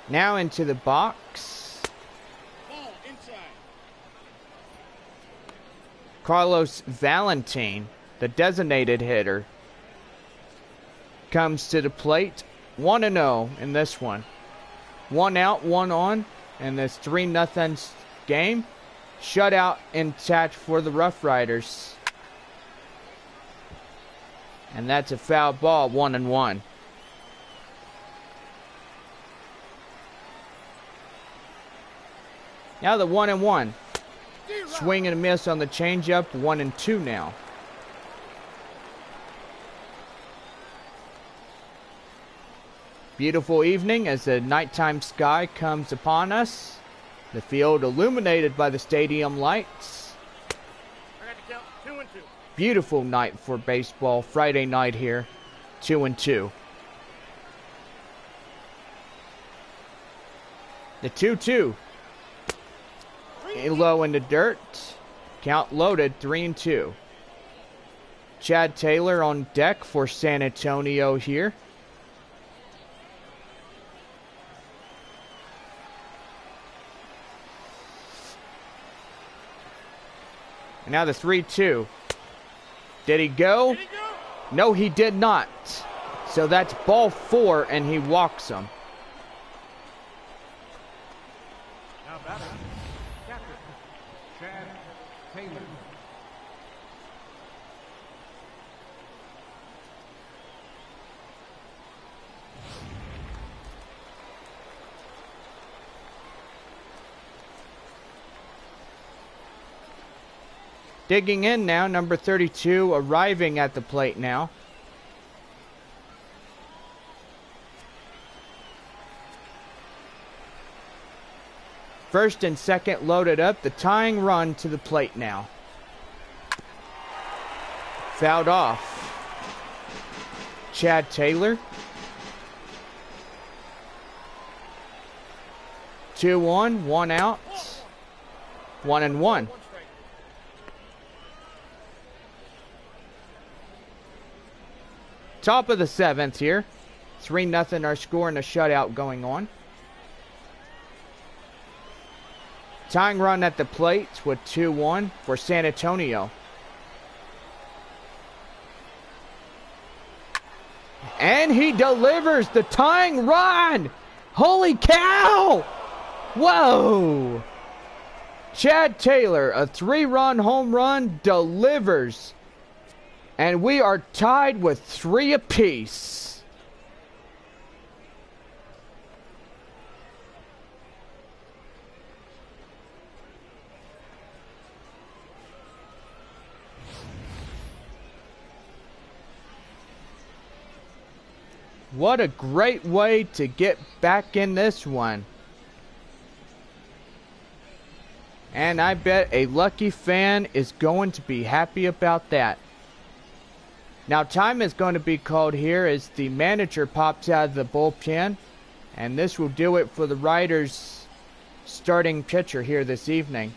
Now into the box. Ball inside. Carlos Valentin, the designated hitter, comes to the plate. 1-0 in this one. 1 out, 1 on in this 3-0 game. Shutout intact for the RoughRiders. And that's a foul ball, 1-1. Now the 1-1. Swing and a miss on the changeup. 1-2 now. Beautiful evening as the nighttime sky comes upon us. The field illuminated by the stadium lights. I got to count 2-2. Beautiful night for baseball. Friday night here. 2-2. The 2-2. Low in the dirt. Count loaded, 3-2. Chad Taylor on deck for San Antonio here. And now the 3-2. Did he go? Did he go? No, he did not. So that's ball 4, and he walks him. Now batting, captain, Chad Taylor. Digging in now, number 32 arriving at the plate now. First and second loaded up. The tying run to the plate now. Fouled off. Chad Taylor. 2-1, 1 out. 1-1. Top of the 7th here. 3-0 our score and a shutout going on. Tying run at the plate with 2-1 for San Antonio. And he delivers the tying run! Holy cow! Whoa! Chad Taylor, a 3-run home run, delivers. And we are tied with 3 apiece. What a great way to get back in this one. And I bet a lucky fan is going to be happy about that. Now time is going to be called here as the manager pops out of the bullpen. And this will do it for the Riders starting pitcher here this evening.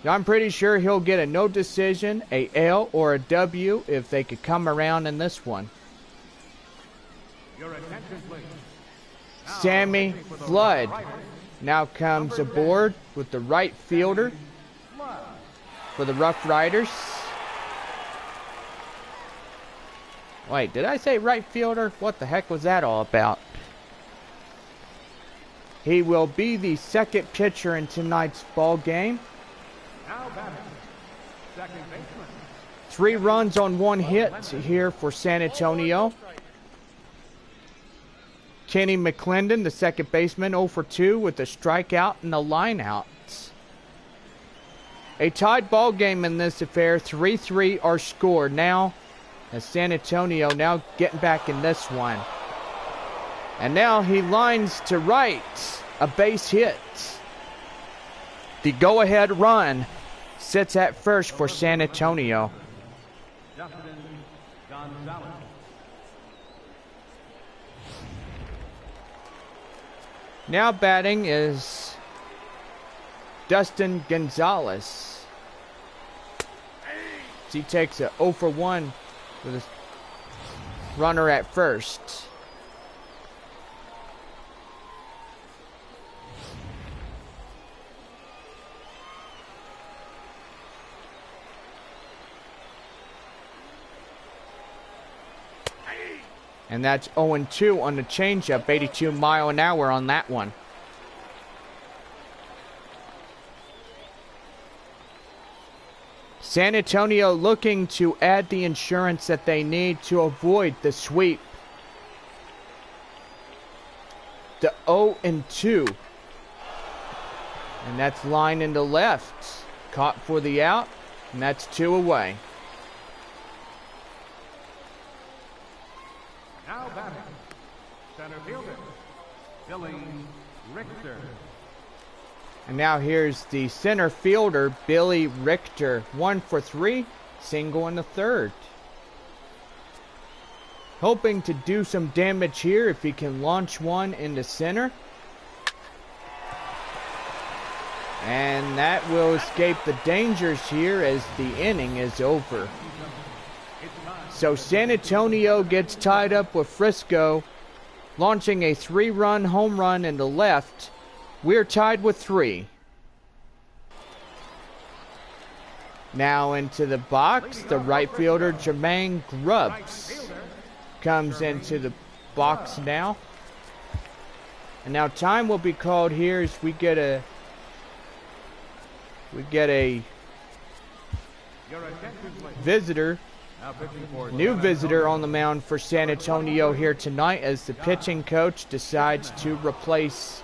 Now, I'm pretty sure he'll get a no decision, a L, or a W if they could come around in this one. Your attention, please. Now, Sammy for the Flood RoughRiders, now comes aboard with the right fielder Flood. for the RoughRiders. Wait, did I say right fielder? What the heck was that all about? He will be the second pitcher in tonight's ball game. Now batting, Second baseman. 3 runs on 1 hit here for San Antonio. Kenny McClendon, the second baseman, 0 for 2 with a strikeout and a lineout. A tied ball game in this affair. 3-3 are scored now, as San Antonio now getting back in this one. And now he lines to right, a base hit. The go-ahead run sits at first for San Antonio. Justin Gonzalez. Now batting is Dustin Gonzalez. He takes a 0 for 1 with a runner at first. And that's 0-2 on the changeup, 82 mile an hour on that one. San Antonio looking to add the insurance that they need to avoid the sweep. The 0-2. And that's line into left. Caught for the out, and that's 2 away. Now batting, center fielder, Billy Richter. And now here's the center fielder, Billy Richter. 1 for 3, single in the third. Hoping to do some damage here if he can launch one into center. And that will escape the dangers here as the inning is over. So San Antonio gets tied up with Frisco, launching a 3-run home run into left. We're tied with 3. Now into the box, the right fielder Jermaine Grubbs comes into the box now. And now time will be called here as we get a visitor. New visitor on the mound for San Antonio here tonight as the pitching coach decides to replace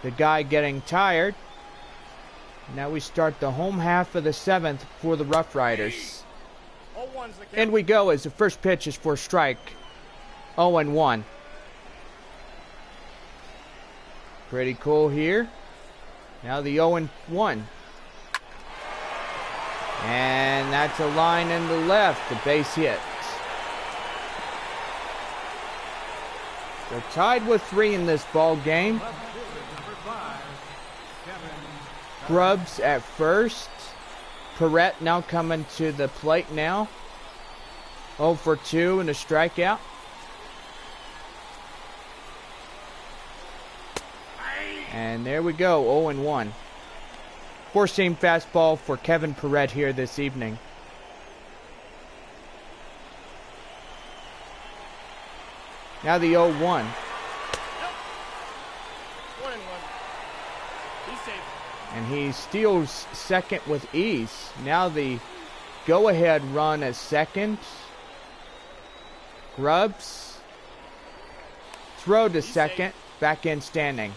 the guy getting tired. Now we start the home half of the 7th for the RoughRiders. And we go as the first pitch is for strike. 0-1. Pretty cool here. Now the 0-1. And that's a line in the left, the base hit. They're tied with 3 in this ball game. Grubbs at first. Perrette now coming to the plate now. 0 for 2 and a strikeout. And there we go, 0-1. Four-seam fastball for Kevin Perrette here this evening. Now the 0-1. Nope. 1-1. He's safe. And he steals second with ease. Now the go-ahead run at second. Grubbs. Throw to second. Back in standing.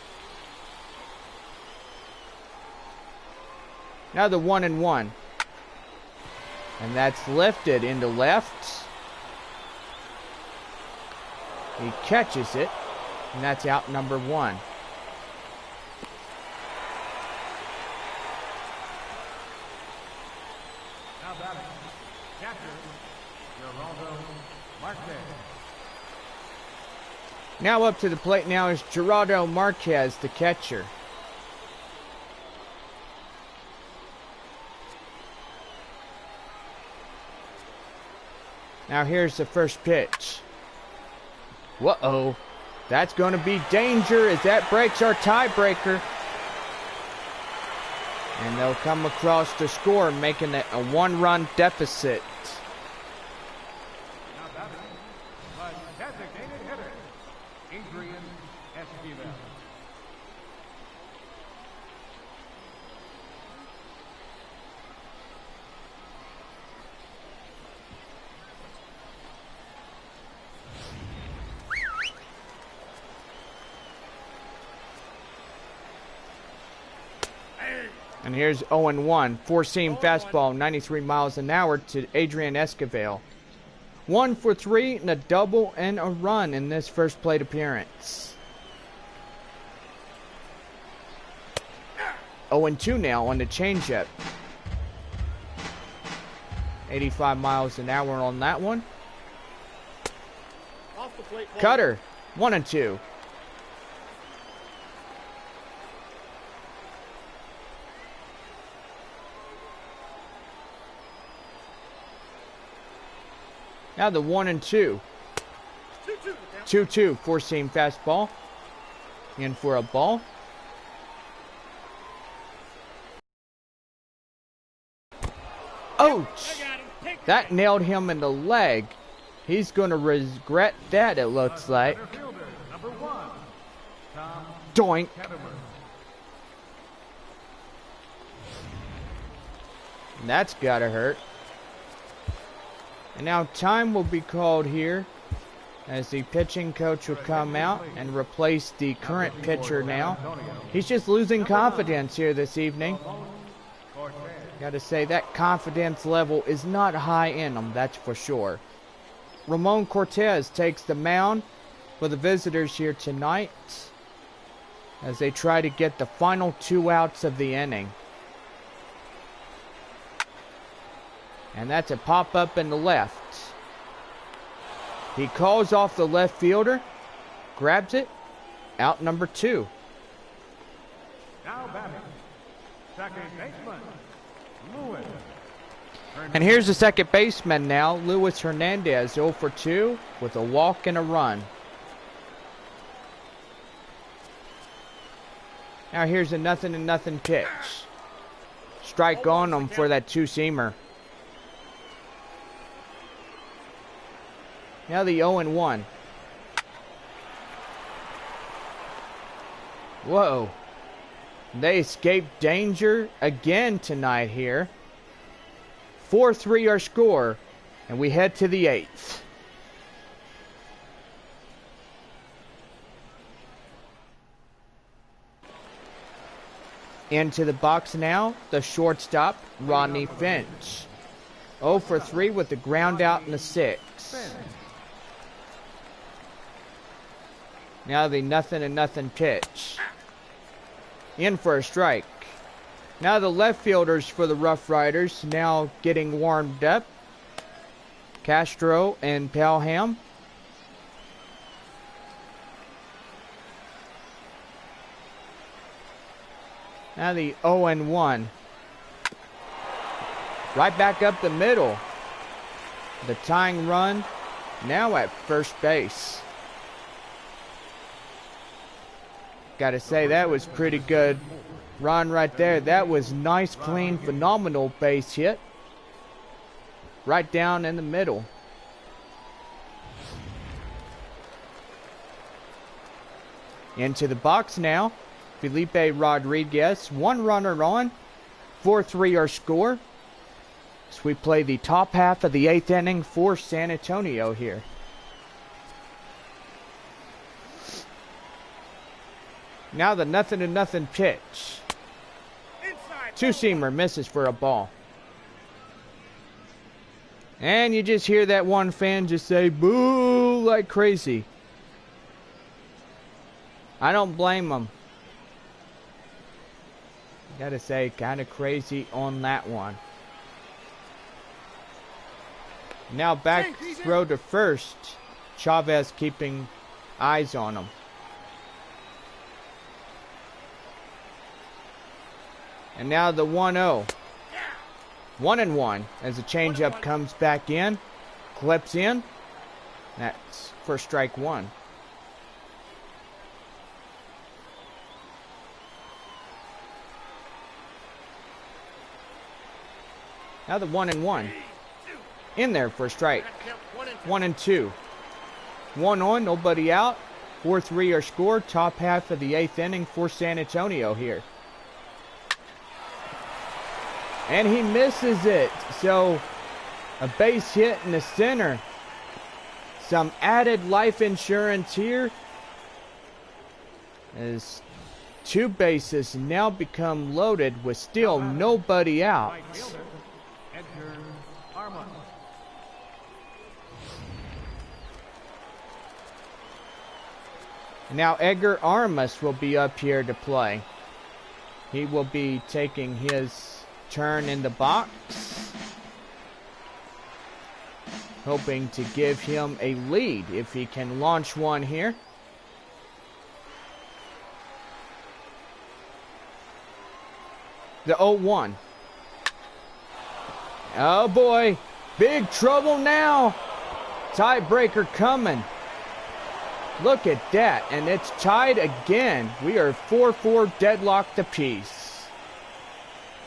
Now the 1-1. And that's lifted into left. He catches it. And that's out number 1. Now batting, catcher, Geraldo Marquez. Now up to the plate now is Geraldo Marquez, the catcher. Now here's the first pitch. Whoa, that's going to be danger as that breaks our tiebreaker. And they'll come across to score, making it a 1-run deficit. Now batting, by designated hitter, Adrian Esquivel. And here's 0-1. Four-seam fastball, 93 miles an hour to Adrian Esquivel. 1 for 3 and a double and a run in this first plate appearance. 0-2 now on the changeup. 85 miles an hour on that one. Off the plate. Cutter, 1-2. Now the 1-2. 2-2, four-seam fastball. In for a ball. Ouch! That nailed him in the leg. He's going to regret that, it looks like. Doink. That's gotta hurt. And now time will be called here as the pitching coach will come out and replace the current pitcher now. He's just losing confidence here this evening. Gotta say, that confidence level is not high in him, that's for sure. Ramon Cortez takes the mound for the visitors here tonight as they try to get the final 2 outs of the inning. And that's a pop-up in the left. He calls off the left fielder, grabs it, out number 2. Now batting, second baseman, Luis. And here's the second baseman now, Luis Hernandez, 0 for 2 with a walk and a run. Now here's a 0-0 pitch. Strike on him for that two-seamer. Now the 0-1. Whoa. They escaped danger again tonight here. 4-3 our score, and we head to the 8th. Into the box now, the shortstop, Rodney Finch. 0 for 3 with the ground out in the 6th. Now the 0-0 pitch. In for a strike. Now the left fielders for the RoughRiders now getting warmed up. Castro and Pelham. Now the 0-1. Right back up the middle. The tying run now at first base. Gotta say, that was pretty good run right there. That was nice, clean, phenomenal base hit. Right down in the middle. Into the box now, Felipe Rodriguez. 1 runner on. 4-3 our score. So we play the top half of the 8th inning for San Antonio here. Now the 0-0 pitch. Two-seamer misses for a ball. And you just hear that one fan just say boo like crazy. I don't blame him. Gotta say, kind of crazy on that one. Now back throw to first. Chavez keeping eyes on him. And now the 1-0. 1-1 as the changeup comes back in. Clips in. That's for strike 1. Now the 1-1. In there for a strike. 1-2. 1 on, nobody out. 4-3 our score. Top half of the 8th inning for San Antonio here. And he misses it. So a base hit in the center. Some added life insurance here. As two bases now become loaded with still nobody out. Right fielder, Edgar Armas. Now Edgar Armas will be up here to play. He will be taking his turn in the box, hoping to give him a lead if he can launch one here. The 0-1. Oh boy, big trouble now. Tiebreaker coming. Look at that, and it's tied again. We are 4-4 deadlocked apiece.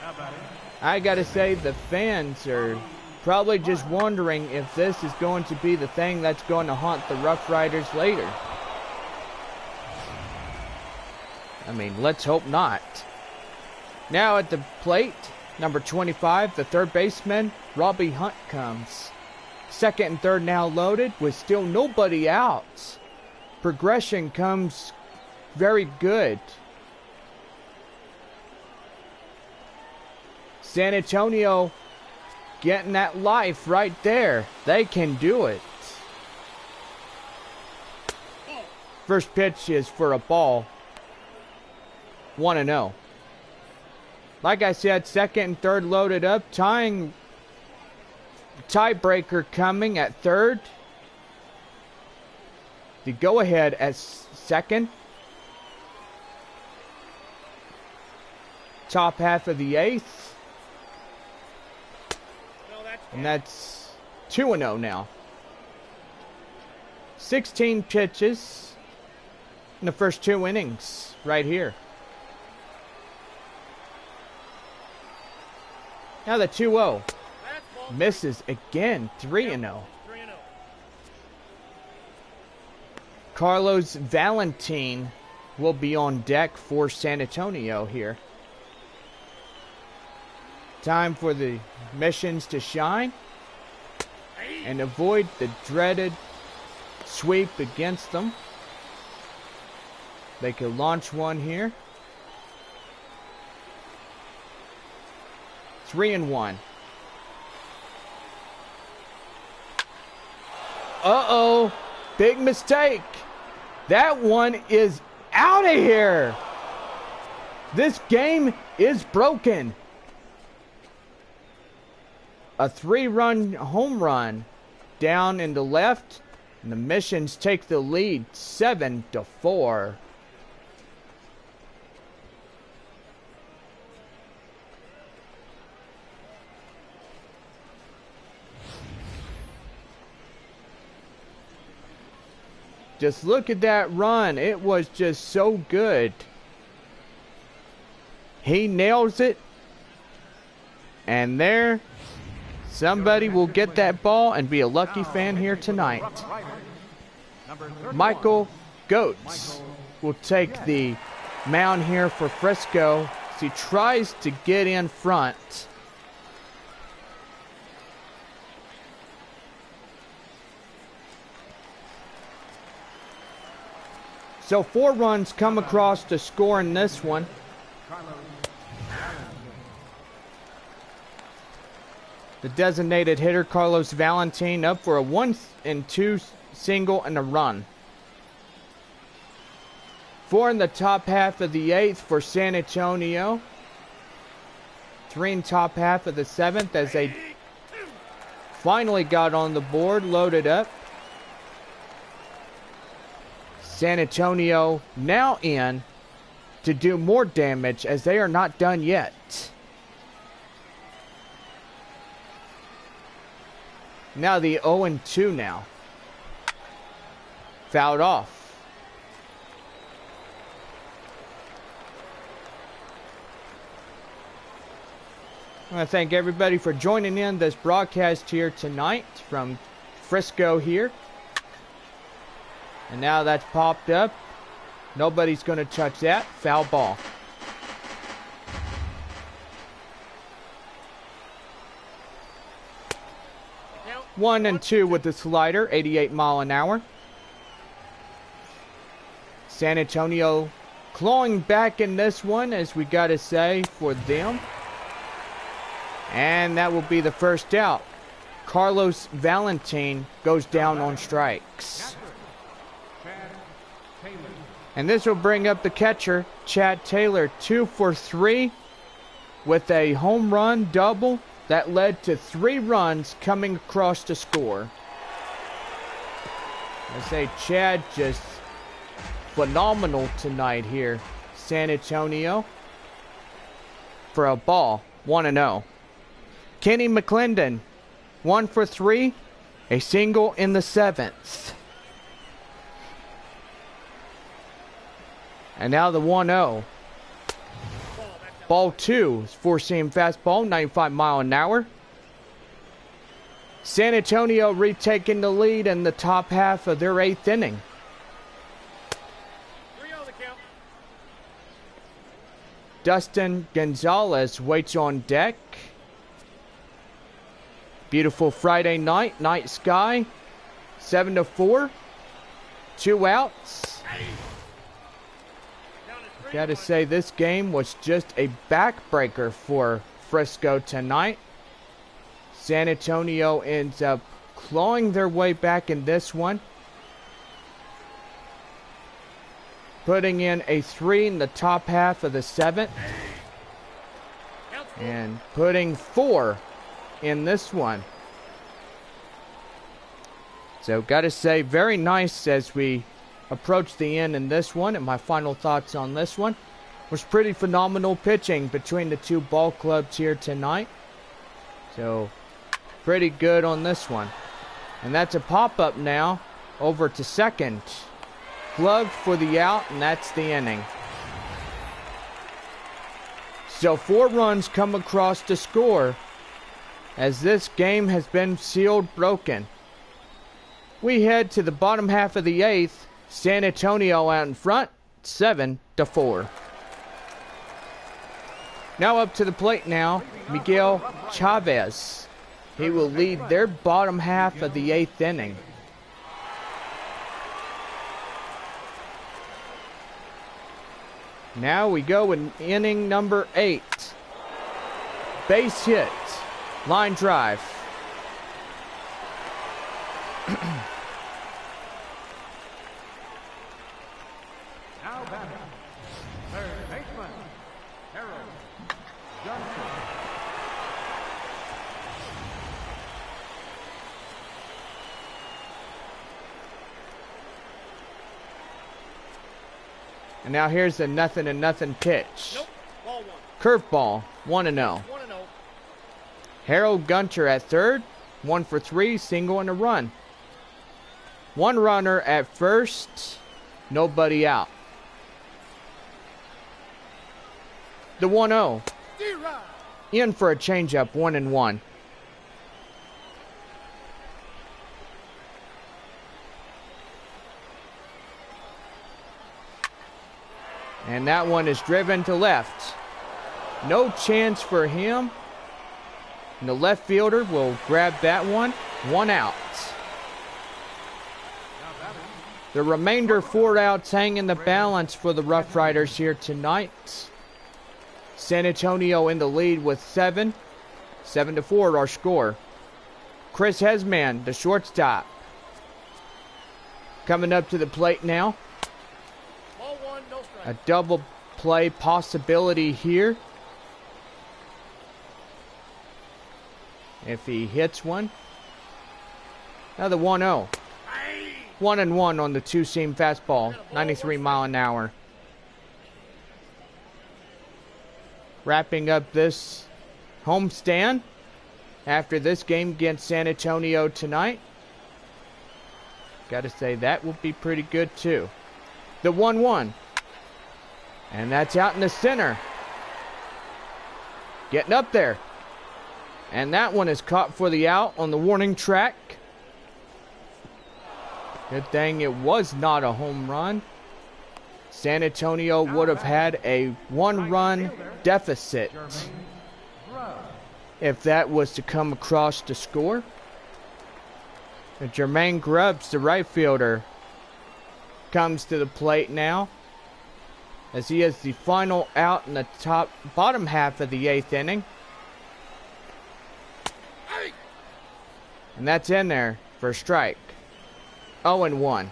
How about it? I gotta say, the fans are probably just wondering if this is going to be the thing that's going to haunt the RoughRiders later. I mean, let's hope not. Now at the plate, number 25, the third baseman, Robbie Hunt comes. Second and third now loaded with still nobody out. Progression comes very good. San Antonio getting that life right there. They can do it. First pitch is for a ball. 1-0. Like I said, second and third loaded up. Tiebreaker coming at third. The go-ahead at second. Top half of the eighth. And that's 2-0 now. 16 pitches in the first 2 innings right here. Now the 2-0. Misses again. 3-0. Carlos Valentin will be on deck for San Antonio here. Time for the missions to shine and avoid the dreaded sweep against them. They could launch one here. 3-1. Uh-oh. Big mistake. That one is out of here. This game is broken. A 3-run home run down in the left, and the Missions take the lead 7-4. Just look at that run. It was just so good. He nails it. And there, somebody will get that ball and be a lucky fan here tonight. Michael Goetz will take the mound here for Frisco as he tries to get in front. So 4 runs come across to score in this one. The designated hitter, Carlos Valentin, up for a 1-2 single and a run. 4 in the top half of the 8th for San Antonio. 3 in top half of the 7th as they finally got on the board, loaded up. San Antonio now in to do more damage as they are not done yet. Now the 0-2 now. Fouled off. I want to thank everybody for joining in this broadcast here tonight from Frisco here. And now that's popped up. Nobody's going to touch that. Foul ball. One and two with the slider, 88 mile an hour. San Antonio clawing back in this one, as we got to say, for them. And that will be the first out. Carlos Valentin goes down on strikes. And this will bring up the catcher, Chad Taylor, 2 for 3 with a home run double that led to 3 runs coming across to score. I say Chad just phenomenal tonight here. San Antonio for a ball, 1-0. Kenny McClendon, 1 for 3, a single in the 7th. And now the 1-0. Ball 2 is 4-seam fastball, 95 mile an hour. San Antonio retaking the lead in the top half of their 8th inning. 3-0 the count. Dustin Gonzalez waits on deck. Beautiful Friday night sky. 7-4. 2 outs. Gotta say, this game was just a backbreaker for Frisco tonight. San Antonio ends up clawing their way back in this one, putting in a 3 in the top half of the 7th, and putting 4 in this one. So gotta say, very nice as we approach the end in this one. And my final thoughts on this one was pretty phenomenal pitching between the two ball clubs here tonight. So pretty good on this one. And that's a pop-up now over to second. Glove for the out, and that's the inning. So 4 runs come across to score as this game has been sealed broken. We head to the bottom half of the 8th. San Antonio out in front, 7-4. Now up to the plate now, Miguel Chavez. He will lead their bottom half of the 8th inning. Now we go in inning number 8. Base hit, line drive. Now batting, third baseman, Harold Johnson. And now here's a 0-0 pitch. Nope. Ball Curveball, 1-0. 1-0. Harold Gunter at third, 1 for 3, single and a run. 1 runner at first, nobody out. The 1-0. D-Rod. In for a changeup, 1-1. And that one is driven to left. No chance for him. And the left fielder will grab that one. 1 out. The remainder 4 outs hang in the balance for the RoughRiders here tonight. San Antonio in the lead with 7. 7-4 our score. Chris Hesman, the shortstop, coming up to the plate now. Ball 1, no strike. A double play possibility here if he hits one. Now the 1-0. 1-1 on the 2-seam fastball, 93 mile an hour. Wrapping up this homestand after this game against San Antonio tonight. Gotta say, that will be pretty good too. The 1-1. And that's out in the center. Getting up there. And that one is caught for the out on the warning track. Good thing it was not a home run. San Antonio would have had a 1-run deficit if that was to come across to score. And Jermaine Grubbs, the right fielder, comes to the plate now as he is the final out in the bottom half of the 8th inning. And that's in there for a strike. 0-1.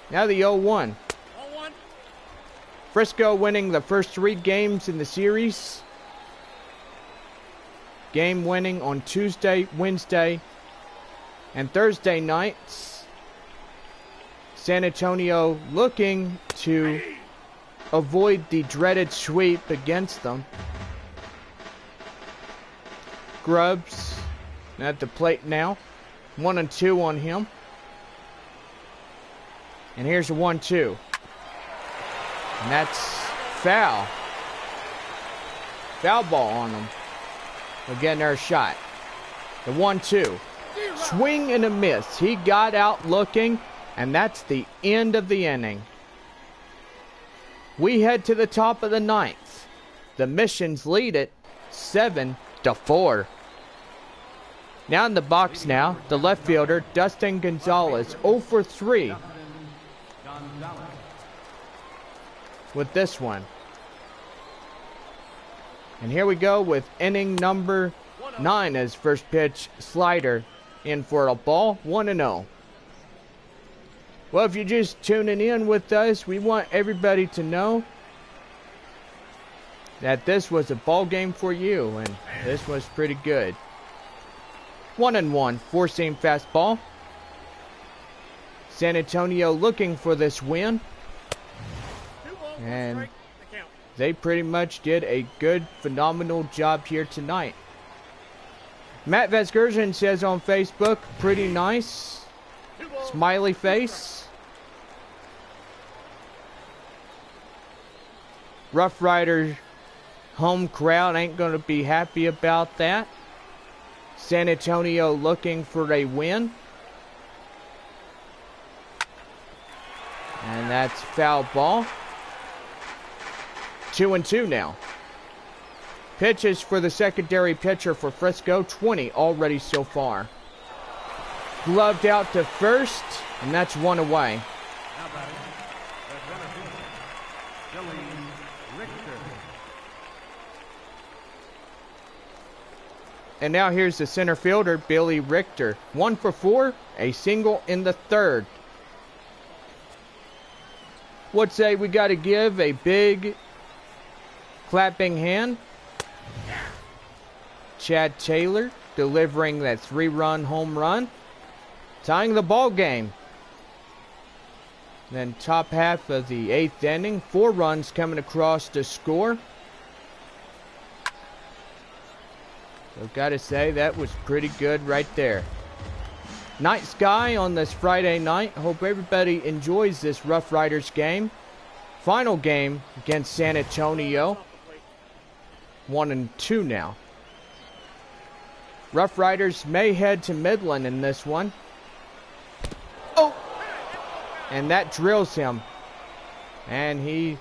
Now the 0-1. Frisco winning the first 3 games in the series. Game winning on Tuesday, Wednesday, and Thursday nights. San Antonio looking to avoid the dreaded sweep against them. Grubbs at the plate now. 1-2 on him. And here's a 1-2. And that's foul. Foul ball on them. They're getting their shot. The 1-2. Swing and a miss. He got out looking, and that's the end of the inning. We head to the top of the 9th. The Missions lead it 7-4. Now in the box now, the left fielder, Dustin Gonzalez, 0 for 3 with this one. And here we go with inning number 9 as first pitch slider in for a ball, 1-0. Well, if you're just tuning in with us, we want everybody to know that this was a ball game for you, and this was pretty good. 1-1, 4-seam fastball. San Antonio looking for this win. And they pretty much did a good, phenomenal job here tonight. Matt Vesgersian says on Facebook, pretty nice. Smiley face. RoughRiders home crowd ain't going to be happy about that. San Antonio looking for a win. And that's foul ball. 2-2 now. Pitches for the secondary pitcher for Frisco, 20 already so far. Gloved out to first, and that's 1 away. And now here's the center fielder, Billy Richter. 1 for 4, a single in the 3rd. Would say we got to give a big clapping hand. Chad Taylor delivering that 3-run home run, tying the ball game. Then top half of the 8th inning, 4 runs coming across to score. So gotta say that was pretty good right there. Night sky on this Friday night. Hope everybody enjoys this RoughRiders game. Final game against San Antonio. 1-2 now. RoughRiders may head to Midland in this one. Oh! And that drills him. And he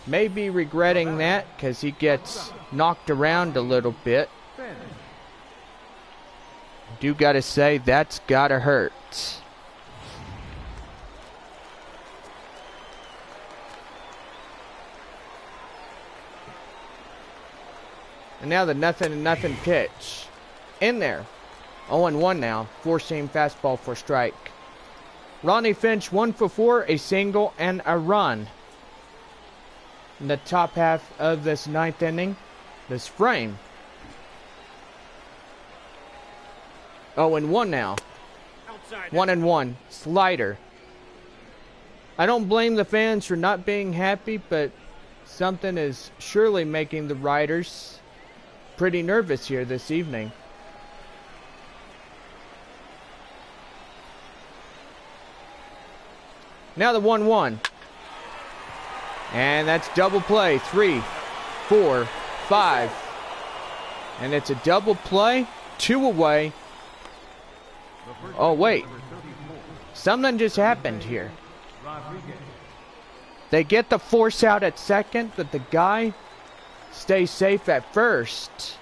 may be regretting that because he gets knocked around a little bit. Do gotta say, that's gotta hurt. And now the 0-0 pitch. In there. 0-1 now. 4-seam fastball for strike. Ronnie Finch, 1 for 4, a single and a run. In the top half of this 9th inning, this frame. 0-1 now. 1-1. Slider. I don't blame the fans for not being happy, but something is surely making the riders pretty nervous here this evening. Now the 1-1. And that's double play. 3, 4, 5. And it's a double play. 2 away. Oh, wait. Something just happened here. They get the force out at second, but the guy stays safe at first.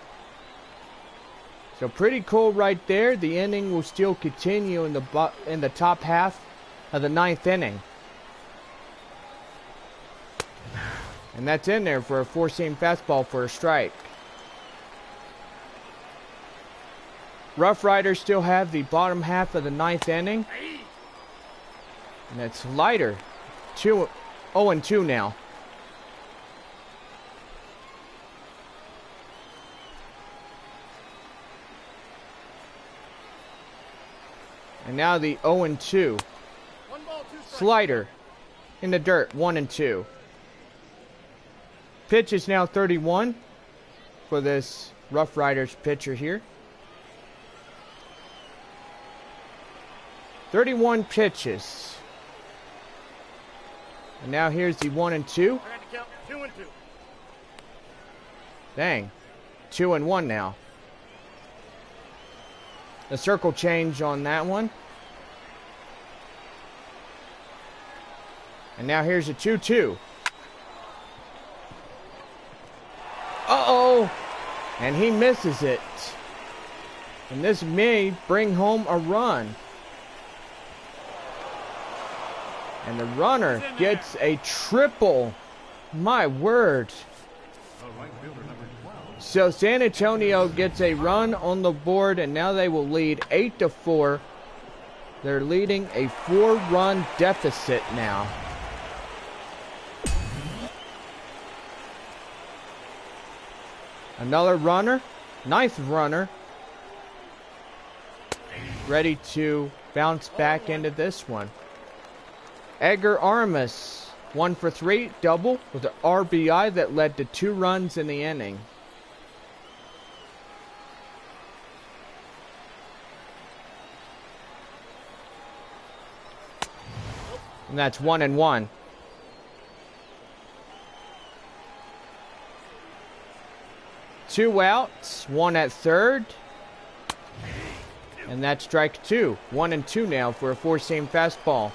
So pretty cool right there. The inning will still continue in the top half of the 9th inning. And that's in there for a four-seam fastball for a strike. RoughRiders still have the bottom half of the ninth inning. And it's lighter. 0-2 now. And now the 0-2. Slider in the dirt, 1-2. Pitch is now 31 for this RoughRiders pitcher here. 31 pitches. And now here's the 1-2. Dang. 2-1 now. The circle change on that one. And now here's a 2-2. Uh-oh. And he misses it. And this may bring home a run. And the runner gets a triple. My word. So San Antonio gets a run on the board, and now they will lead 8-4. They're leading a 4-run deficit now. Another runner, ninth runner, ready to bounce back into this one. Edgar Armas, 1 for 3, double with an RBI that led to 2 runs in the inning. And that's 1-1. Two outs, 1 at third. And that's strike 2. 1-2 now for a four-seam fastball.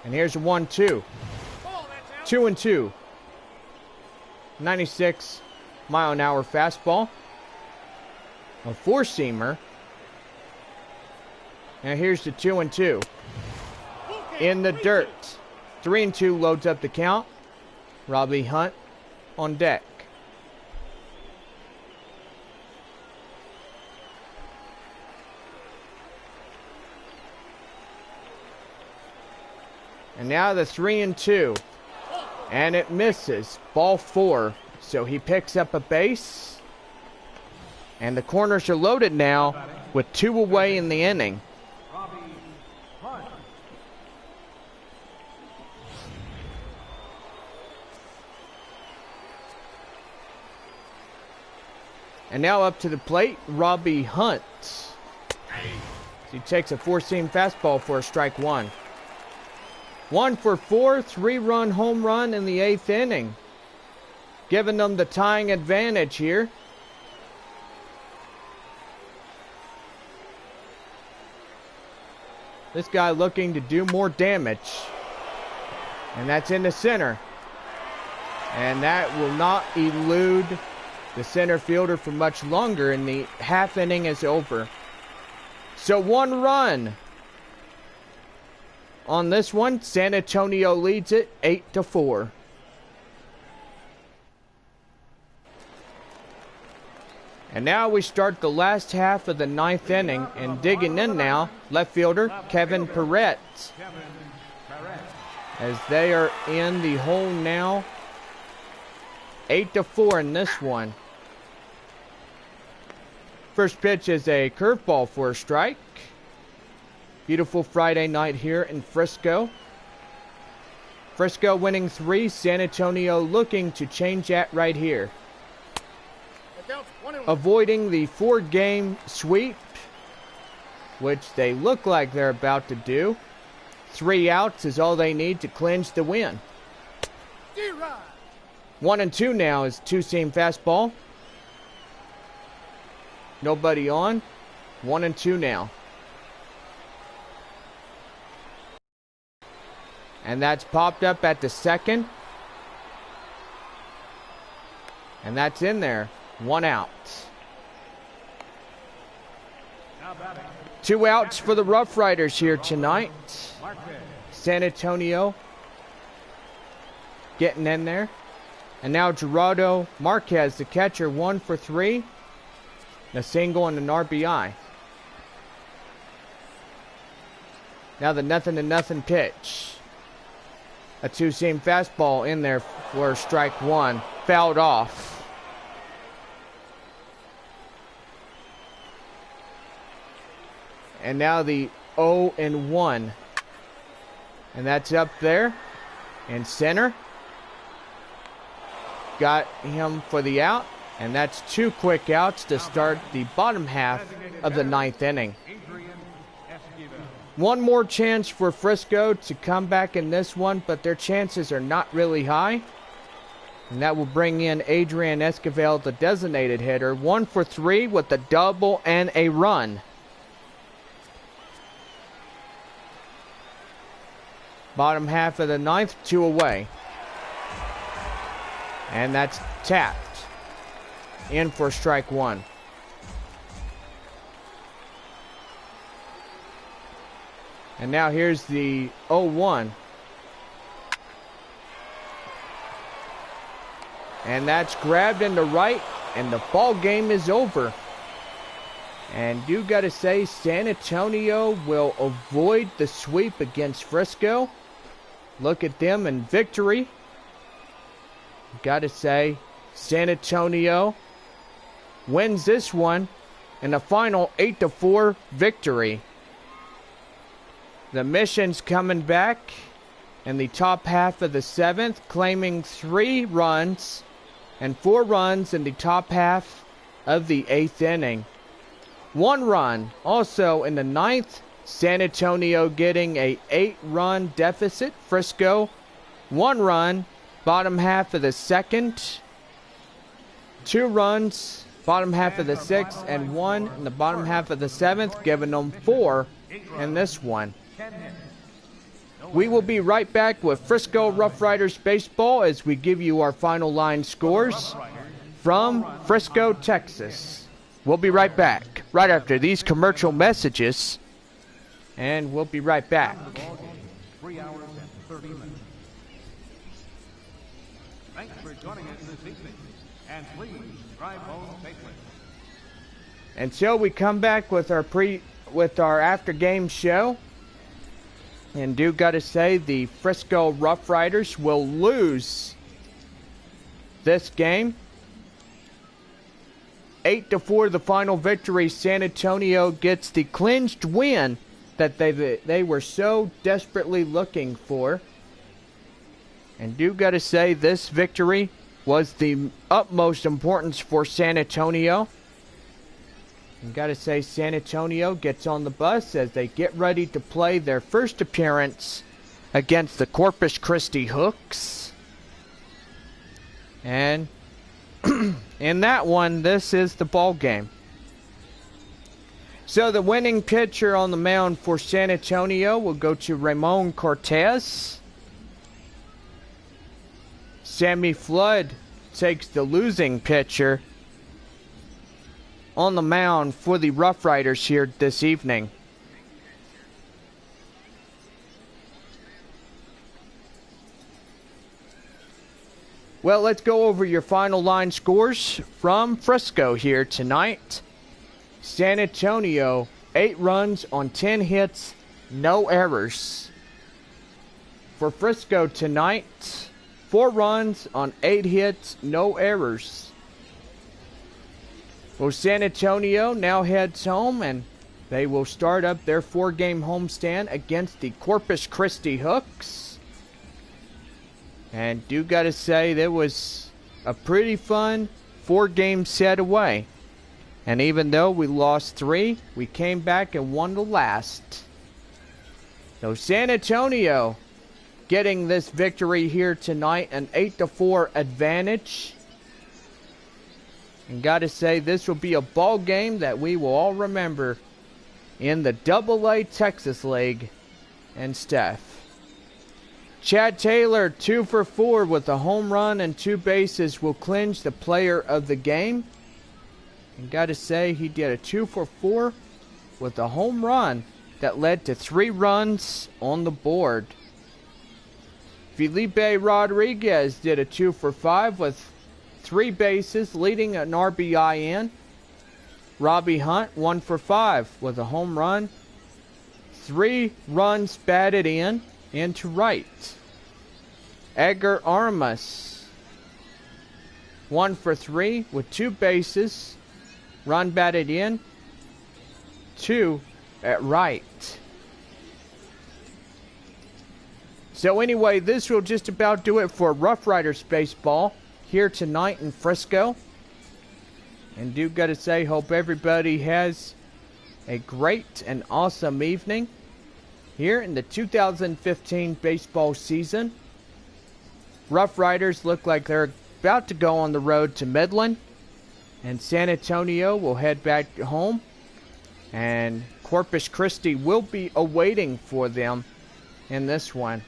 And here's a 1-2. 2-2. 96-mile-an-hour fastball. A four-seamer. And here's the 2-2. In the dirt. 3-2 loads up the count. Robbie Hunt on deck. And now the 3-2. And it misses. Ball 4. So he picks up a base. And the corners are loaded now with 2 away in the inning. And now up to the plate, Robbie Hunt. He takes a four-seam fastball for a strike 1. 1 for 4, 3-run home run in the 8th inning. Giving them the tying advantage here. This guy looking to do more damage. And that's in the center. And that will not elude the center fielder for much longer, and the half inning is over. So 1 run on this one. San Antonio leads it 8-4. And now we start the last half of the 9th inning, and digging in now, left fielder Kevin Perrette. As they are in the hole now. 8-4 in this one. First pitch is a curveball for a strike. Beautiful Friday night here in Frisco. Frisco winning 3. San Antonio looking to change that right here. Avoiding the 4-game sweep, which they look like they're about to do. 3 outs is all they need to clinch the win. 1-2 now is 2-seam fastball. Nobody on. 1-2 now. And that's popped up at the second. And that's in there. 1 out. Now batting. 2 outs for the RoughRiders here tonight. Marquez. San Antonio getting in there. And now Gerardo Marquez, the catcher, 1 for 3. A single and an RBI. Now the 0-0 pitch. A 2-seam fastball in there for strike 1. Fouled off. And now the 0-1. And that's up there in center. Got him for the out. And that's 2 quick outs to start the bottom half of the 9th inning. One more chance for Frisco to come back in this one, but their chances are not really high. And that will bring in Adrian Esquivel, the designated hitter. 1 for 3 with a double and a run. Bottom half of the 9th, 2 away. And that's tapped. In for strike 1. And now here's the 0-1. And that's grabbed into right, and the ball game is over. And you got to say, San Antonio will avoid the sweep against Frisco. Look at them in victory. Got to say, San Antonio wins this one in a final 8-4 victory. The Mission's coming back in the top half of the 7th, claiming 3 runs and 4 runs in the top half of the 8th inning. 1 run also in the 9th. San Antonio getting a 8-run deficit. Frisco 1 run bottom half of the 2nd. 2 runs bottom half of the 6th and 1 in the bottom half of the 7th, giving them 4 in this one. We will be right back with Frisco RoughRiders baseball as we give you our final line scores from Frisco, Texas. We'll be right back right after these commercial messages, and we'll be right back. 3 hours and 30 minutes. Thanks for joining us this evening, and please drive home safely. Until we come back with our after game show. And do got to say, the Frisco RoughRiders will lose this game. 8-4 the final victory. San Antonio gets the clinched win that they were so desperately looking for. And do got to say, this victory was the utmost importance for San Antonio. And got to say, San Antonio gets on the bus as they get ready to play their first appearance against the Corpus Christi Hooks. And in that one, this is the ball game. So the winning pitcher on the mound for San Antonio will go to Ramon Cortez. Sammy Flood takes the losing pitcher on the mound for the RoughRiders here this evening. Well, let's go over your final line scores from Frisco here tonight. San Antonio, 8 runs on 10 hits, no errors. For Frisco tonight, 4 runs on 8 hits, no errors. Well, San Antonio now heads home, and they will start up their 4-game homestand against the Corpus Christi Hooks. And do got to say, there was a pretty fun 4-game set away. And even though we lost 3, we came back and won the last. So San Antonio getting this victory here tonight, an 8-4 advantage. And got to say, this will be a ball game that we will all remember in the AA Texas League and stuff. Chad Taylor, 2 for 4 with a home run and 2 bases, will clinch the player of the game. And got to say, he did a 2 for 4 with a home run that led to 3 runs on the board. Felipe Rodriguez did a 2 for 5 with 3 bases, leading an RBI in. Robbie Hunt 1 for 5 with a home run. 3 runs batted in to right. Edgar Armas 1 for 3 with 2 bases, run batted in, 2 at right. So anyway, this will just about do it for RoughRiders baseball here tonight in Frisco. And do gotta say, hope everybody has a great and awesome evening here in the 2015 baseball season. RoughRiders look like they're about to go on the road to Midland, and San Antonio will head back home, and Corpus Christi will be awaiting for them in this one.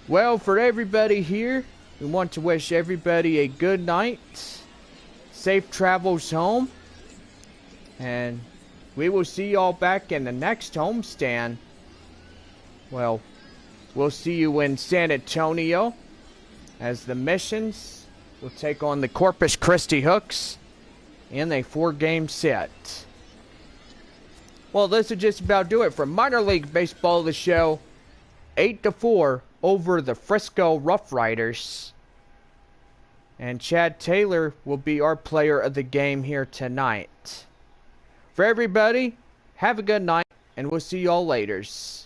Well, for everybody here, we want to wish everybody a good night, safe travels home, and we will see y'all back in the next homestand. Well, we'll see you in San Antonio as the Missions will take on the Corpus Christi Hooks in a 4-game set. Well, this will just about do it for Minor League Baseball, the show. 8-4 over the Frisco RoughRiders. And Chad Taylor will be our player of the game here tonight. For everybody, have a good night, and we'll see y'all laters.